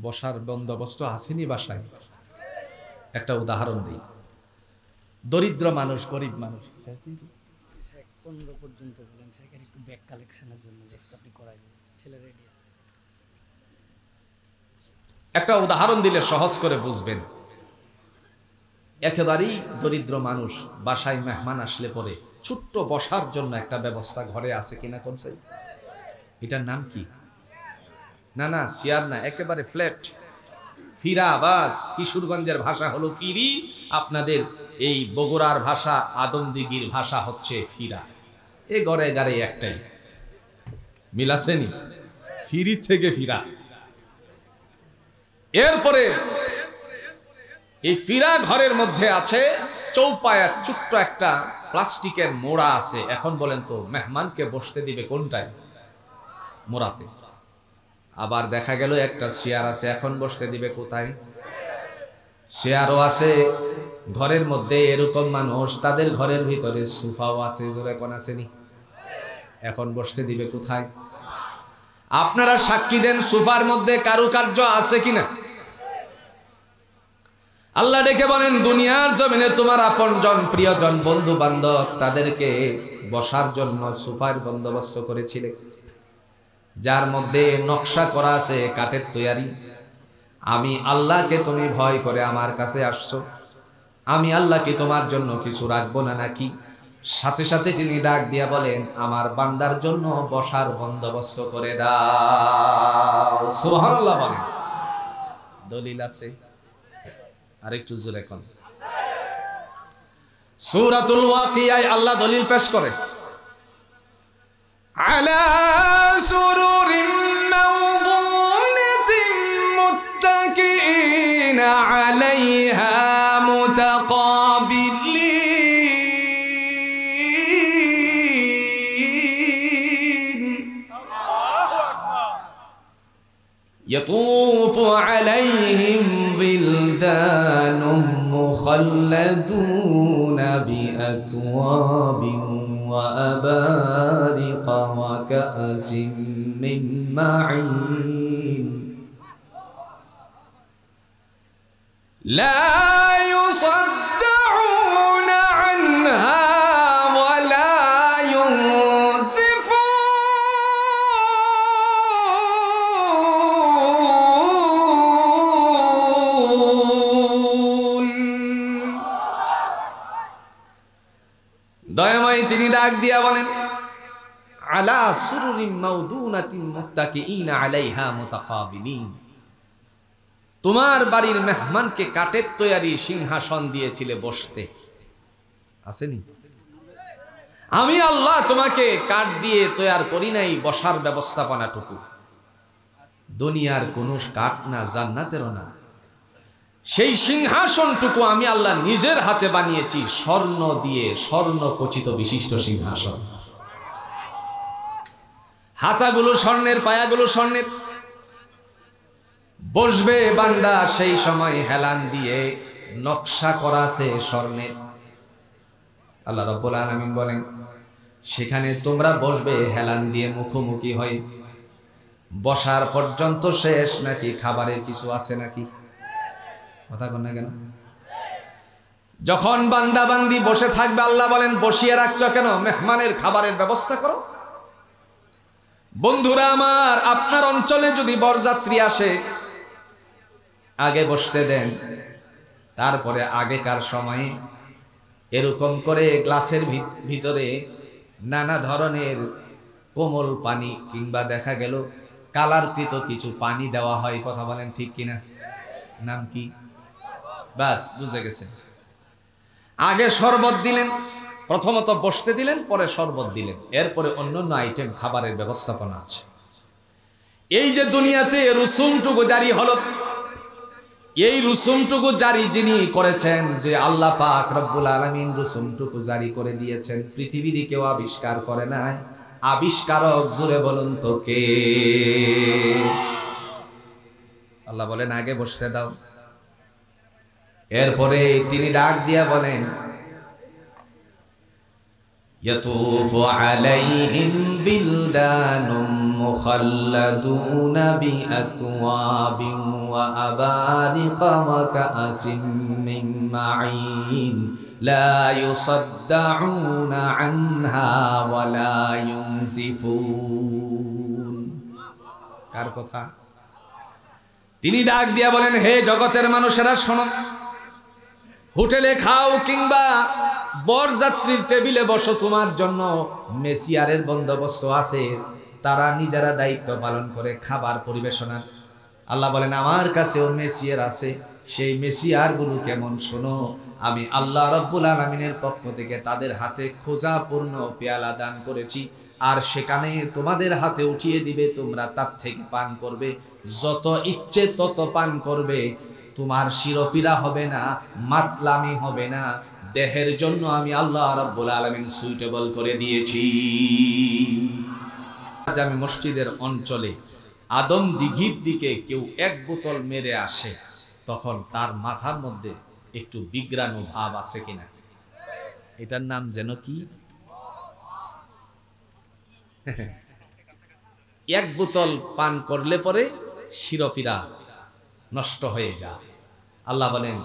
বসার বন্দোবস্ত আসেনি বাসায়? একটা উদাহরণ দিই। দরিদ্র মানুষ, গরিব মানুষ, 15 পর্যন্ত বলেন সেখানে একটু ব্যাক কালেকশনের জন্য আপনি করাই দিন, ছেলে রেডি আছে। একটা উদাহরণ দিলে সহজ করে বুঝবেন। একেবারেই দরিদ্র মানুষ, বাসায় মেহমান আসলে পরে ছোট্ট বসার জন্য একটা ব্যবস্থা ঘরে আছে কিনা করছে? এটার নাম কি? না না চেয়ার না, একেবারে ফ্ল্যাট, ফিরা। বাস কিশোরগঞ্জের ভাষা হলো ফিরি, আপনাদের এই বগুড়ার ভাষা আদমদিগির ভাষা হচ্ছে ফিরা। এ গড়ে গাড়ে একটাই মিল আসেনি, ফিরি থেকে ফিরা। এরপরে এই ফিরা ঘরের মধ্যে আছে চৌপায়া ছোট্ট একটা প্লাস্টিকের মোড়া আছে। এখন বলেন তো মেহমানকে বসতে দিবে কোনটায়? মোড়াতে। আবার দেখা গেল একটা চেয়ার আছে, এখন বসতে দিবে কোথায়? চেয়ারও আছে ঘরের মধ্যে। এরকম মানুষ, তাদের ঘরের ভিতরে সোফাও আছে, জোরে কোন আসেনি? এখন বসতে দিবে কোথায়? আপনারা সাক্ষী দেন সোফার মধ্যে কারুকার্য আছে কিনা? আল্লাহ ডেকে বলেন দুনিয়ার জমিনে তোমার আপনজন, প্রিয়জন, বন্ধু বান্ধব, তাদেরকে বসার জন্য সোফার বন্দোবস্ত করেছিলে, যার মধ্যে নকশা করা আছে কাঠের তৈরি। আমি আল্লাহকে তুমি ভয় করে আমার কাছে আসছো, আমি আল্লাহ কি তোমার জন্য কিছু রাখবো না নাকি? সাথে সাথে তিনি ডাক দিয়া বলেন আমার বান্দার জন্য বসার বন্দোবস্ত করে দাও। সুবহানাল্লাহ বলেন। দলিল আছে? আরেকটু জোরে কোন। সূরাতুল ওয়াকিয়ায় আল্লাহ দলিল পেশ করে আলা সুরুরিম মাওদুআ يطوف عليهم ولدان مخلدون بأكواب وأبارق وكأس من معين لا يصدعون عنها ولا ينزفون দয়াময় তিনি ডাক দিয়া বলেন আলা সুরুরিন মাউদুনাতিন মুত্তাকিইনা আলাইহা মুতাকাবিলিন তোমার বাড়ির মেহমানকে কাঠের তৈরি সিংহাসন দিয়েছিলে বসতে, আসেনি? আমি আল্লাহ তোমাকে কাঠ দিয়ে তৈরি করি নাই বসার ব্যবস্থাপনাটুকু। দুনিয়ার কোন কাঠ না, জান্নাতেরও না। সেই সিংহাসনটুকু আমি আল্লাহ নিজের হাতে বানিয়েছি, স্বর্ণ দিয়ে, স্বর্ণ খচিত বিশিষ্ট সিংহাসন। হাতাগুলো স্বর্ণের, পায়াগুলো স্বর্ণের। বসবে বান্দা সেই সময় হেলান দিয়ে নকশা করা আছে স্বর্ণের। আল্লাহ রাব্বুল আলামিন বলেন সেখানে তোমরা বসবে হেলান দিয়ে মুখোমুখি হয়ে। বসার পর্যন্ত শেষ নাকি খাবারের কিছু আছে নাকি? কথা কন না কেন? যখন বান্দা বান্দি বসে থাকবে আল্লাহ বলেন বসিয়ে রাখছো কেন? মেহমানের খাবারের ব্যবস্থা করো। বন্ধুরা আমার, আপনার অঞ্চলে যদি বরযাত্রী আসে আগে বসতে দেন, তারপরে আগেকার সময়ে এরকম করে গ্লাসের ভিতরে নানা ধরনের কোমল পানি কিংবা দেখা গেল কালারকৃত কিছু পানি দেওয়া হয়। কথা বলেন ঠিক কিনা? নাম কি? বাস বুঝে গেছেন। আগে শরবত দিলেন, প্রথমত বসতে দিলেন, পরে শরবত দিলেন, এরপরে অন্যান্য আইটেম খাবারের ব্যবস্থাপনা আছে। এই যে দুনিয়াতে রুসুমটুকু জারি হলো, এই রুসুমটুকু জারি যিনি করেছেন, যে আল্লাহ পাক রব্বুল আলামিন রুসুমটুকু জারি করে দিয়েছেন, পৃথিবীর কেউ আবিষ্কার করে নাই। আবিষ্কারক জোরে বলুন তো কে? আল্লাহ বলেন আগে বসতে দাও। এরপরে তিনি ডাক দিয়া বলেন ইয়াতুফু আলাইহিম বিলদানুম মুখাল্লাদুনা বিআকওয়াবিন ওয়া আবারিকা ওয়া কাআসিম মিন মাঈন লা ইউসাদ্দাউনা আনহা ওয়া লা ইউনজিফুন। কার কথা? তিনি ডাক দিয়া বলেন হে জগতের মানুষেরা শোনো, হোটেলে খাও কিংবা বরযাত্রীর টেবিলে বসো, তোমার জন্য মেসিয়ারের বন্দোবস্ত আছে। তারা নিজেরা দায়িত্ব পালন করে খাবার পরিবেশনার। আল্লাহ বলেন আমার কাছেও মেসিয়ার আছে। সেই মেসিয়ারগুলো কেমন শোনো, আমি আল্লাহ রাব্বুল আলামিনের পক্ষ থেকে তাদের হাতে খোঁজাপূর্ণ পেয়ালা দান করেছি, আর সেখানে তোমাদের হাতে উঠিয়ে দিবে, তোমরা তার থেকে পান করবে, যত ইচ্ছে তত পান করবে। তোমার শিরোপীড়া হবে না, মাতলামি হবে না। দেহের জন্য আমি আল্লাহ রাব্বুল আলামিন সুইটেবল করে দিয়েছি। আজ আমি মসজিদের অঞ্চলে আদম দিঘির দিকে কেউ এক বোতল মেরে আসে, তখন তার মাথার মধ্যে একটু বিগ্রাণু ভাব আছে কিনা? এটার নাম যেন কি? এক বোতল পান করলে পরে শিরোপীড়া নষ্ট হয়ে যায়। আল্লাহ বলেন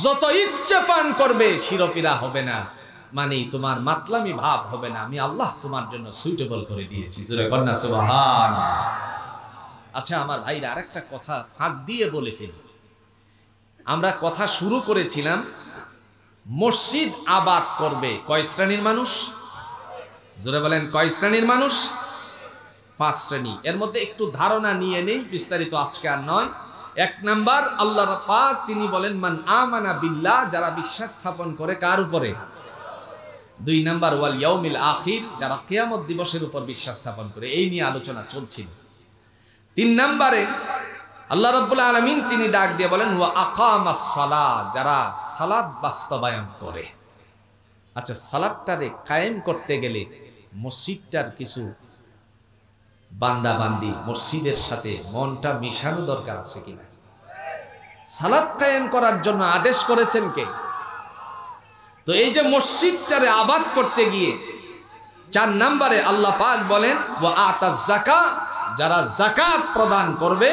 যত ইচ্ছে পান করবে শিরোপীড়া হবে না, মানে তোমার মাতলামি ভাব হবে না। আমি আল্লাহ তোমার জন্য সুইটেবল করে দিয়েছি। জোরে কন্যা সুবহানাল্লাহ। আচ্ছা আমার ভাইরা, আরেকটা কথা ফাঁক দিয়ে বলে ফেলি। আমরা কথা শুরু করেছিলাম মসজিদ আবাদ করবে কয় শ্রেণীর মানুষ? জোরে বলেন কয় শ্রেণীর মানুষ? 5 শ্রেণী। এর মধ্যে একটু ধারণা নিয়ে নেই, বিস্তারিত আজকে আর নয়। 1 নাম্বার, আল্লাহর পাক তিনি বলেন মান আমানা বিল্লাহ, যারা বিশ্বাস স্থাপন করে কার উপরে? 2 নাম্বার ওয়াল ইয়াউমিল আখির, যারা কিয়ামত দিবসের উপর বিশ্বাস স্থাপন করে। এই নিয়ে আলোচনা চলছিল। 3 নম্বরে আল্লাহ রাব্বুল আলামিন তিনি ডাক দিয়ে বলেন ওয়া আকামাস সালাত, যারা সালাত বাস্তবায়ন করে। আচ্ছা, সালাতটারে কায়েম করতে গেলে মসজিদটার কিছু বান্দা বান্দি মসজিদের সাথে মনটা মিশানো দরকার আছে কিনা? সালাত কায়েম করার জন্য আদেশ করেছেন কে? তো এই যে মসজিদটারে আবাদ করতে গিয়ে 4 নম্বরে আল্লাহ পাক বলেন ওয়া আতা যাকাত, যারা যাকাত প্রদান করবে।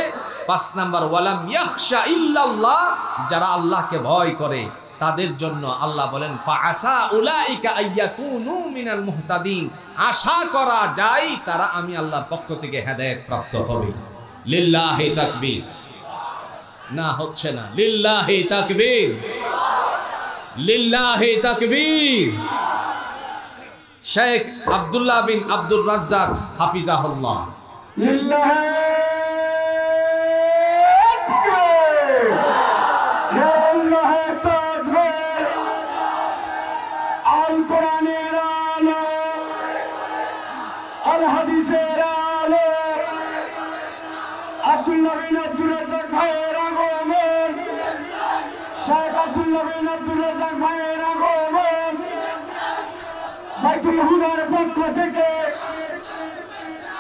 5 নম্বর ওয়ালাম ইয়াখশা ইল্লাল্লাহ, যারা আল্লাহকে ভয় করে তাদের জন্য আল্লাহ বলেন ফাআসা উলাইকা আইয়াকুনু মিনাল মুহতাদিন, আশা করা যায় তারা আমি আল্লাহর পক্ষ থেকে হেদায়েত প্রাপ্ত হবে। লিল্লাহি তাকবীর। না হচ্ছে না, লিল্লাহি তাকবীর, লিল্লাহি তাকবীর। শেখ আব্দুল্লাহ বিন আব্দুর রাজ্জাক হাফিজাহুল্লাহ। আল কোরআনের আলো, আল হাদিসের আলো, আব্দুল্লাহ বিন আব্দুর রাজ্জাক ভাইয়ের আগমন, শেখ আব্দুল্লাহ বিন আব্দুর রাজ্জাক ভাইয়ের আগমন, বাইতুল হুদার পক্ষ থেকে,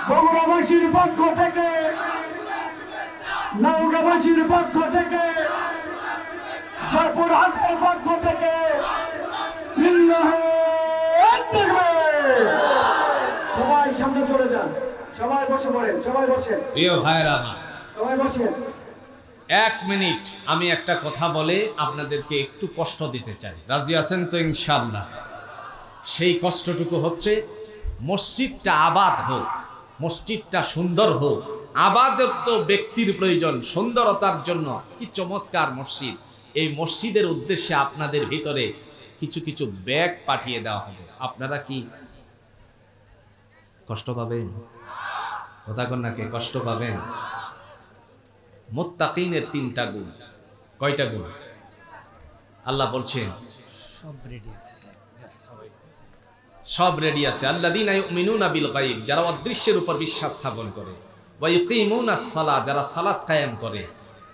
বগুড়াবাসীর পক্ষ থেকে, নওগাঁবাসীর পক্ষ থেকে, জয়পুরহাটের পক্ষ থেকে সবাই সামনে চলে যান, সবাই বসে পড়েন, সবাই বসেন। প্রিয় ভাইরা আমার, সবাই বসেন। 1 মিনিট আমি একটা কথা বলে আপনাদেরকে একটু কষ্ট দিতে চাই। রাজি আছেন তো ইনশাআল্লাহ? সেই কষ্টটুকু হচ্ছে মসজিদটা আবাদ হোক, মসজিদটা সুন্দর হোক। আবাদত তো ব্যক্তির প্রয়োজন, সুন্দরতার জন্য কি চমৎকার মসজিদ। এই মসজিদের উদ্দেশ্যে আপনাদের ভিতরে কিছু কিছু ব্যাগ পাঠিয়ে দেওয়া হবে। আপনারা কি কষ্ট পাবেন? কথা কন না, কে কষ্ট পাবেন? মুত্তাকিনের 3টা গুণ। কয়টা গুণ? আল্লাহ বলছেন সব রেডি আছে স্যার, জাস্ট সবাই বলছে। সব রেডি আছে। আল্লাযীনা ইউমিনুনা বিল গায়ব, যারা অদৃশ্যের উপর বিশ্বাস স্থাপন করে। ওয়া ইউকিমুনাস সালাত, যারা সালাত কায়েম করে।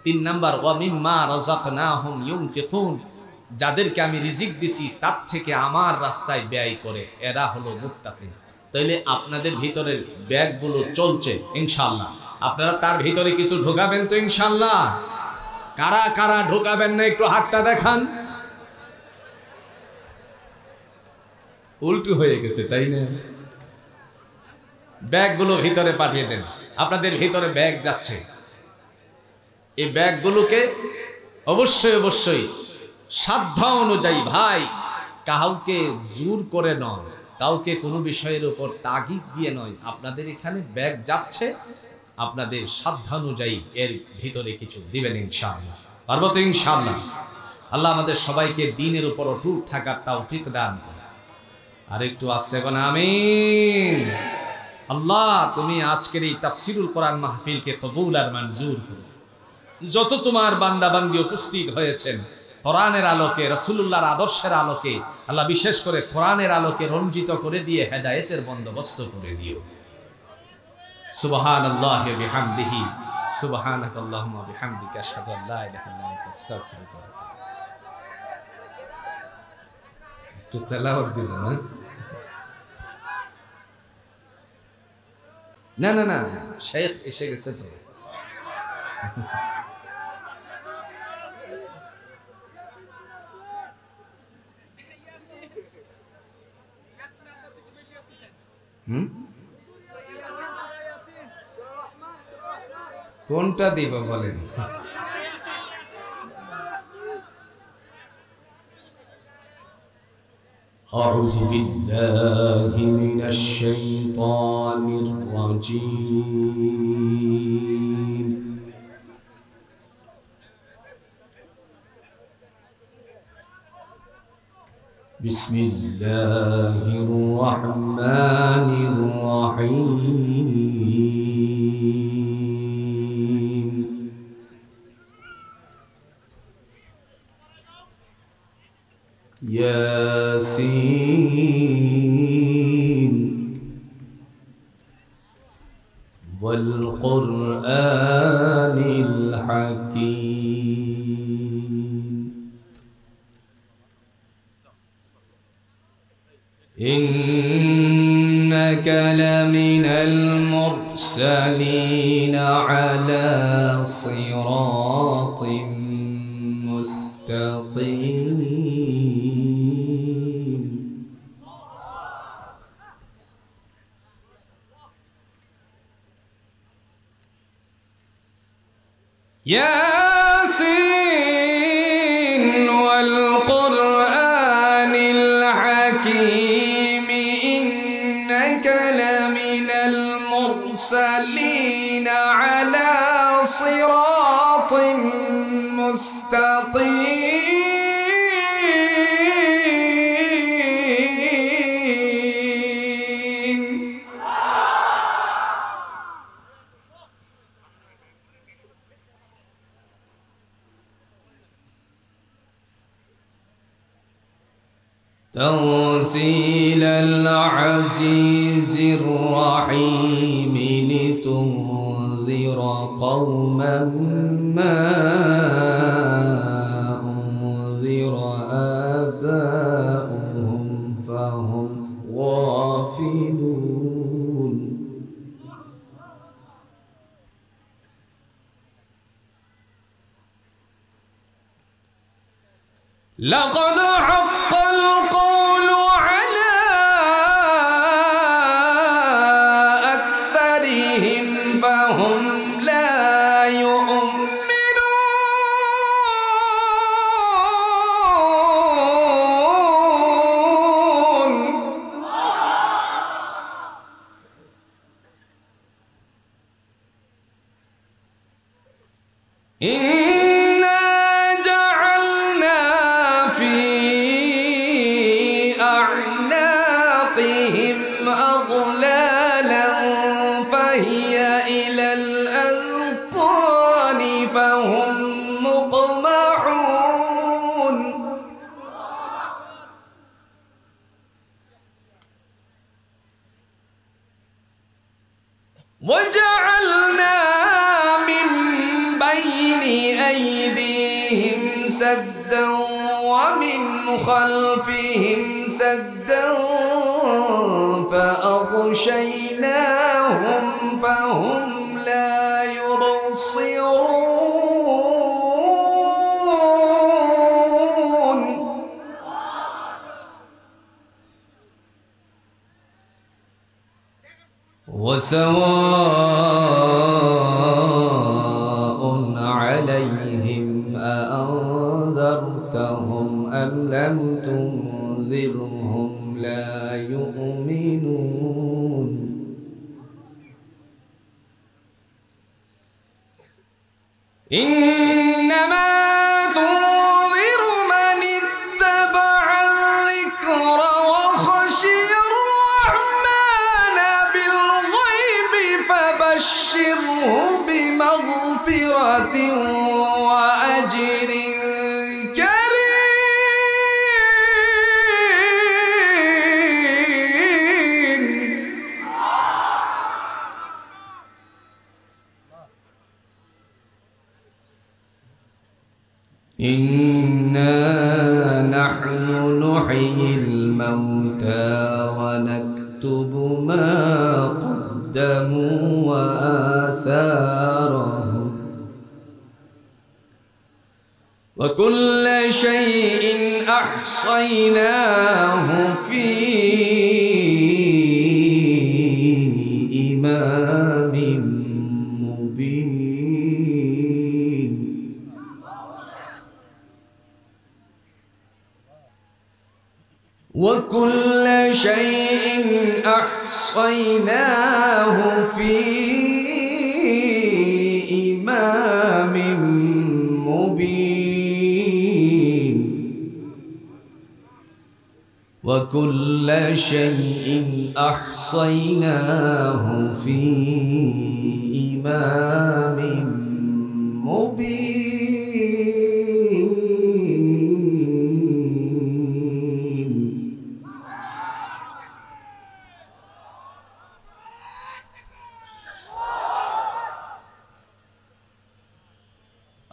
3 নাম্বার ওয়া মিম্মা রাযাকনাহুম ইউনফিকুন, যাদেরকে আমি রিজিক দিছি তার থেকে আমার রাস্তায় ব্যয় করে, এরা হলো মুত্তাকিন। তাইলে আপনাদের ভিতরের ব্যাগগুলো চলছে ইনশাআল্লাহ। আপনারা তার ভিতরে কিছু ঢোকাবেন তো ইনশাআল্লাহ? কারা কারা ঢোকাবেন না একটু হাতটা দেখান। উল্টো হয়ে গেছে তাই না? ব্যাগগুলো ভিতরে পাঠিয়ে দেন। আপনাদের ভিতরে ব্যাগ যাচ্ছে। এই ব্যাগগুলোকে অবশ্যই অবশ্যই সাধ্য অনুযায়ী, ভাই কাউকে জোর করে নয়, কাউকে কোনো বিষয়ের উপর তাগিদ দিয়ে নয়, আপনাদের এখানে ব্যাগ যাচ্ছে, আপনাদের সাধ্যানুযায়ী এর ভিতরে কিছু দিবেন ইনশাআল্লাহ। পারবো তো ইনশাআল্লাহ? আল্লাহ আমাদের সবাইকে দ্বীনের উপর অটুট থাকার তৌফিক দান করুন। আর একটু আসছে কোন আমিন। আল্লাহ তুমি আজকের এই তাফসিরুল কোরআন মাহফিলকে কবুল আর মঞ্জুর করুন। যত তোমার বান্দা বান্দি উপস্থিত হয়েছেন কোরআনের আলোকে, রাসূলুল্লাহর আদর্শের আলোকে, আল্লাহ বিশেষ করে কোরআনের আলোকে রঞ্জিত করে দিয়ে হেদায়েতের বন্দোবস্ত করে দিও। সুবহানাল্লাহি ওয়া বিহামদিহি, সুবহানাকাল্লাহুম্মা ওয়া বিহামদিকা, আশহাদু আল্লা ইলাহা ইল্লা আনতা, আস্তাগফিরুকা ওয়া আতুবু ইলাইক। একটু তেলাওয়াত দিবেন না? না না না, শেখ এসে গেছে তো। কোনটা দিব বলেন? أعوذ بالله من الشيطان الرجيم. بسم الله الرحمن الرحيم. ياسين والقرآن الحكيم. إنك لمن المرسلين على صراط مستقيم. ياسين والقرآن الحكيم إنك لمن المرسلين على صراط مستقيم. تنزيل العزيز الرحيم لتنذر قوما ما أنذر آباؤهم فهم غافلون. لقد حق القول على أكثرهم فهم لا يؤمنون. إنا جعلنا في أعناقهم أغلالا فهي إلى الأذقان فهم مقمحون. وجعلنا من بين أيديهم سدا ومن خلفهم سدا فأغشيناهم فهم لا يبصرون. وسواء عليهم أأنذرتهم أم لم تنذرهم لا يؤمنون. إنما تنذر من اتبع الذكر وخشي الرحمن بالغيب فبشره بمغفرة وأجر كريم. إنا نحن نحيي الموتى ونكتب ما قدموا وآثارهم وكل شيء أحصيناه في إمام مبين. وكل شيء أحصيناه في إمام مبين. وكل شيء أحصيناه في إمام مبين.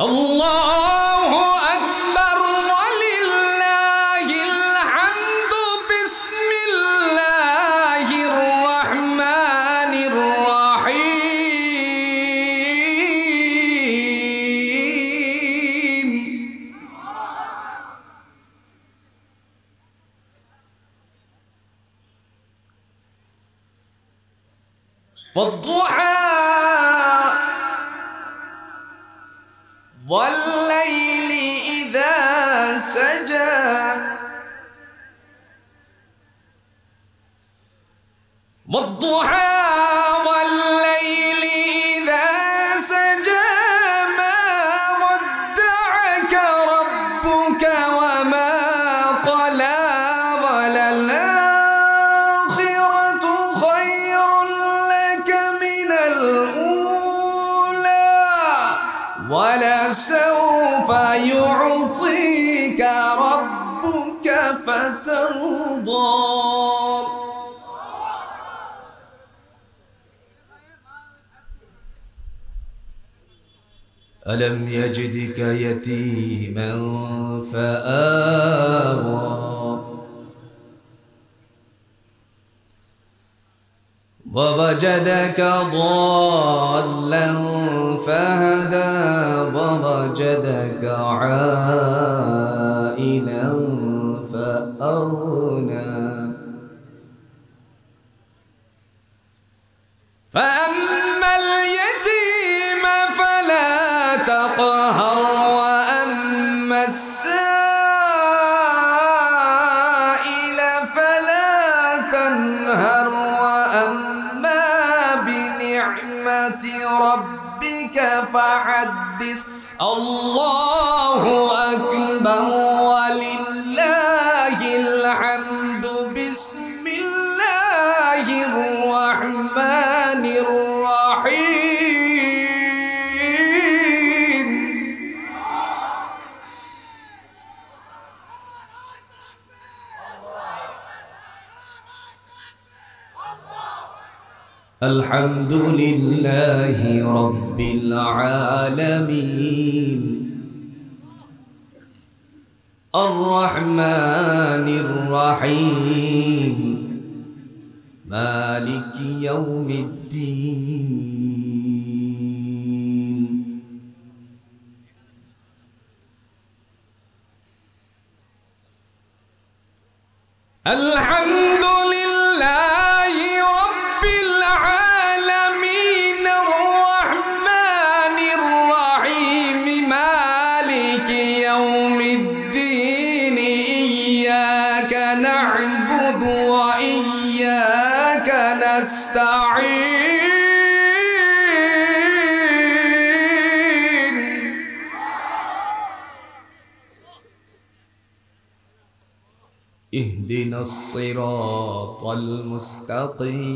الله أكبر ولله الحمد. بسم الله الرحمن الرحيم. والضحى والليل إذا سجى والضحى والليل إذا سجى ما ودعك ربك وما قلى وللآخرة خير لك من الأولى ولسوف يعطيك ربك فترضى. ألم يجدك يتيما فآوى ووجدك ضالا فهدى ووجدك عائلا فأغنى فأما اليتيم فلا تقهر وأما السائل فلا تنهر وأما بنعمة ربك فحدث. الله أكبر ولله الحمد. بسم الله الرحمن الرحيم. الحمد لله رب العالمين الرحمن الرحيم مالك يوم الدين. الحمد لله رب العالمين الرحمن الرحيم مالك يوم الدين. إياك نعبد وإياك نستعين. اهدنا الصراط المستقيم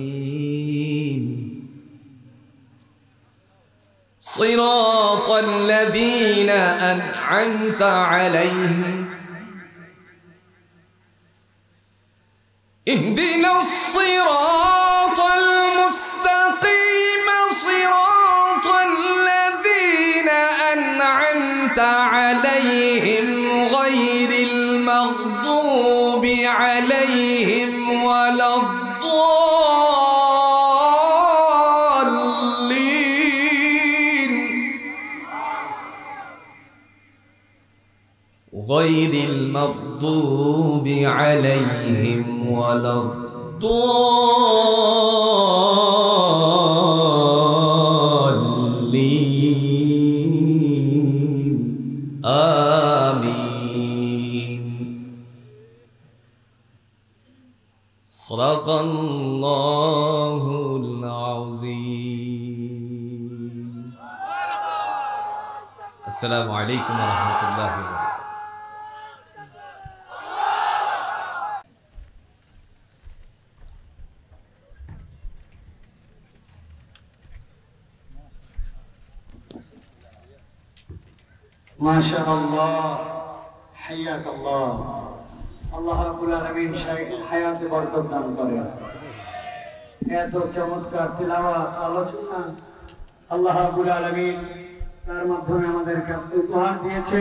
صراط الذين أنعمت عليهم. اهدنا الصراط المستقيم صراط الذين أنعمت عليهم غير المغضوب عليهم ولا الضالين. غير المغضوب عليهم ولا الضالين. آمين. صدق الله العظيم. السلام عليكم ورحمة الله وبركاته. ما شاء الله حياك الله. আল্লাহ রাব্বুল আলামিন হায়াতে বরকত দান করেন। এত চমৎকার তিলাওয়াত আলোচনা আল্লাহ রাব্বুল আলামিন তার মাধ্যমে আমাদের কাছে উপহার দিয়েছেন।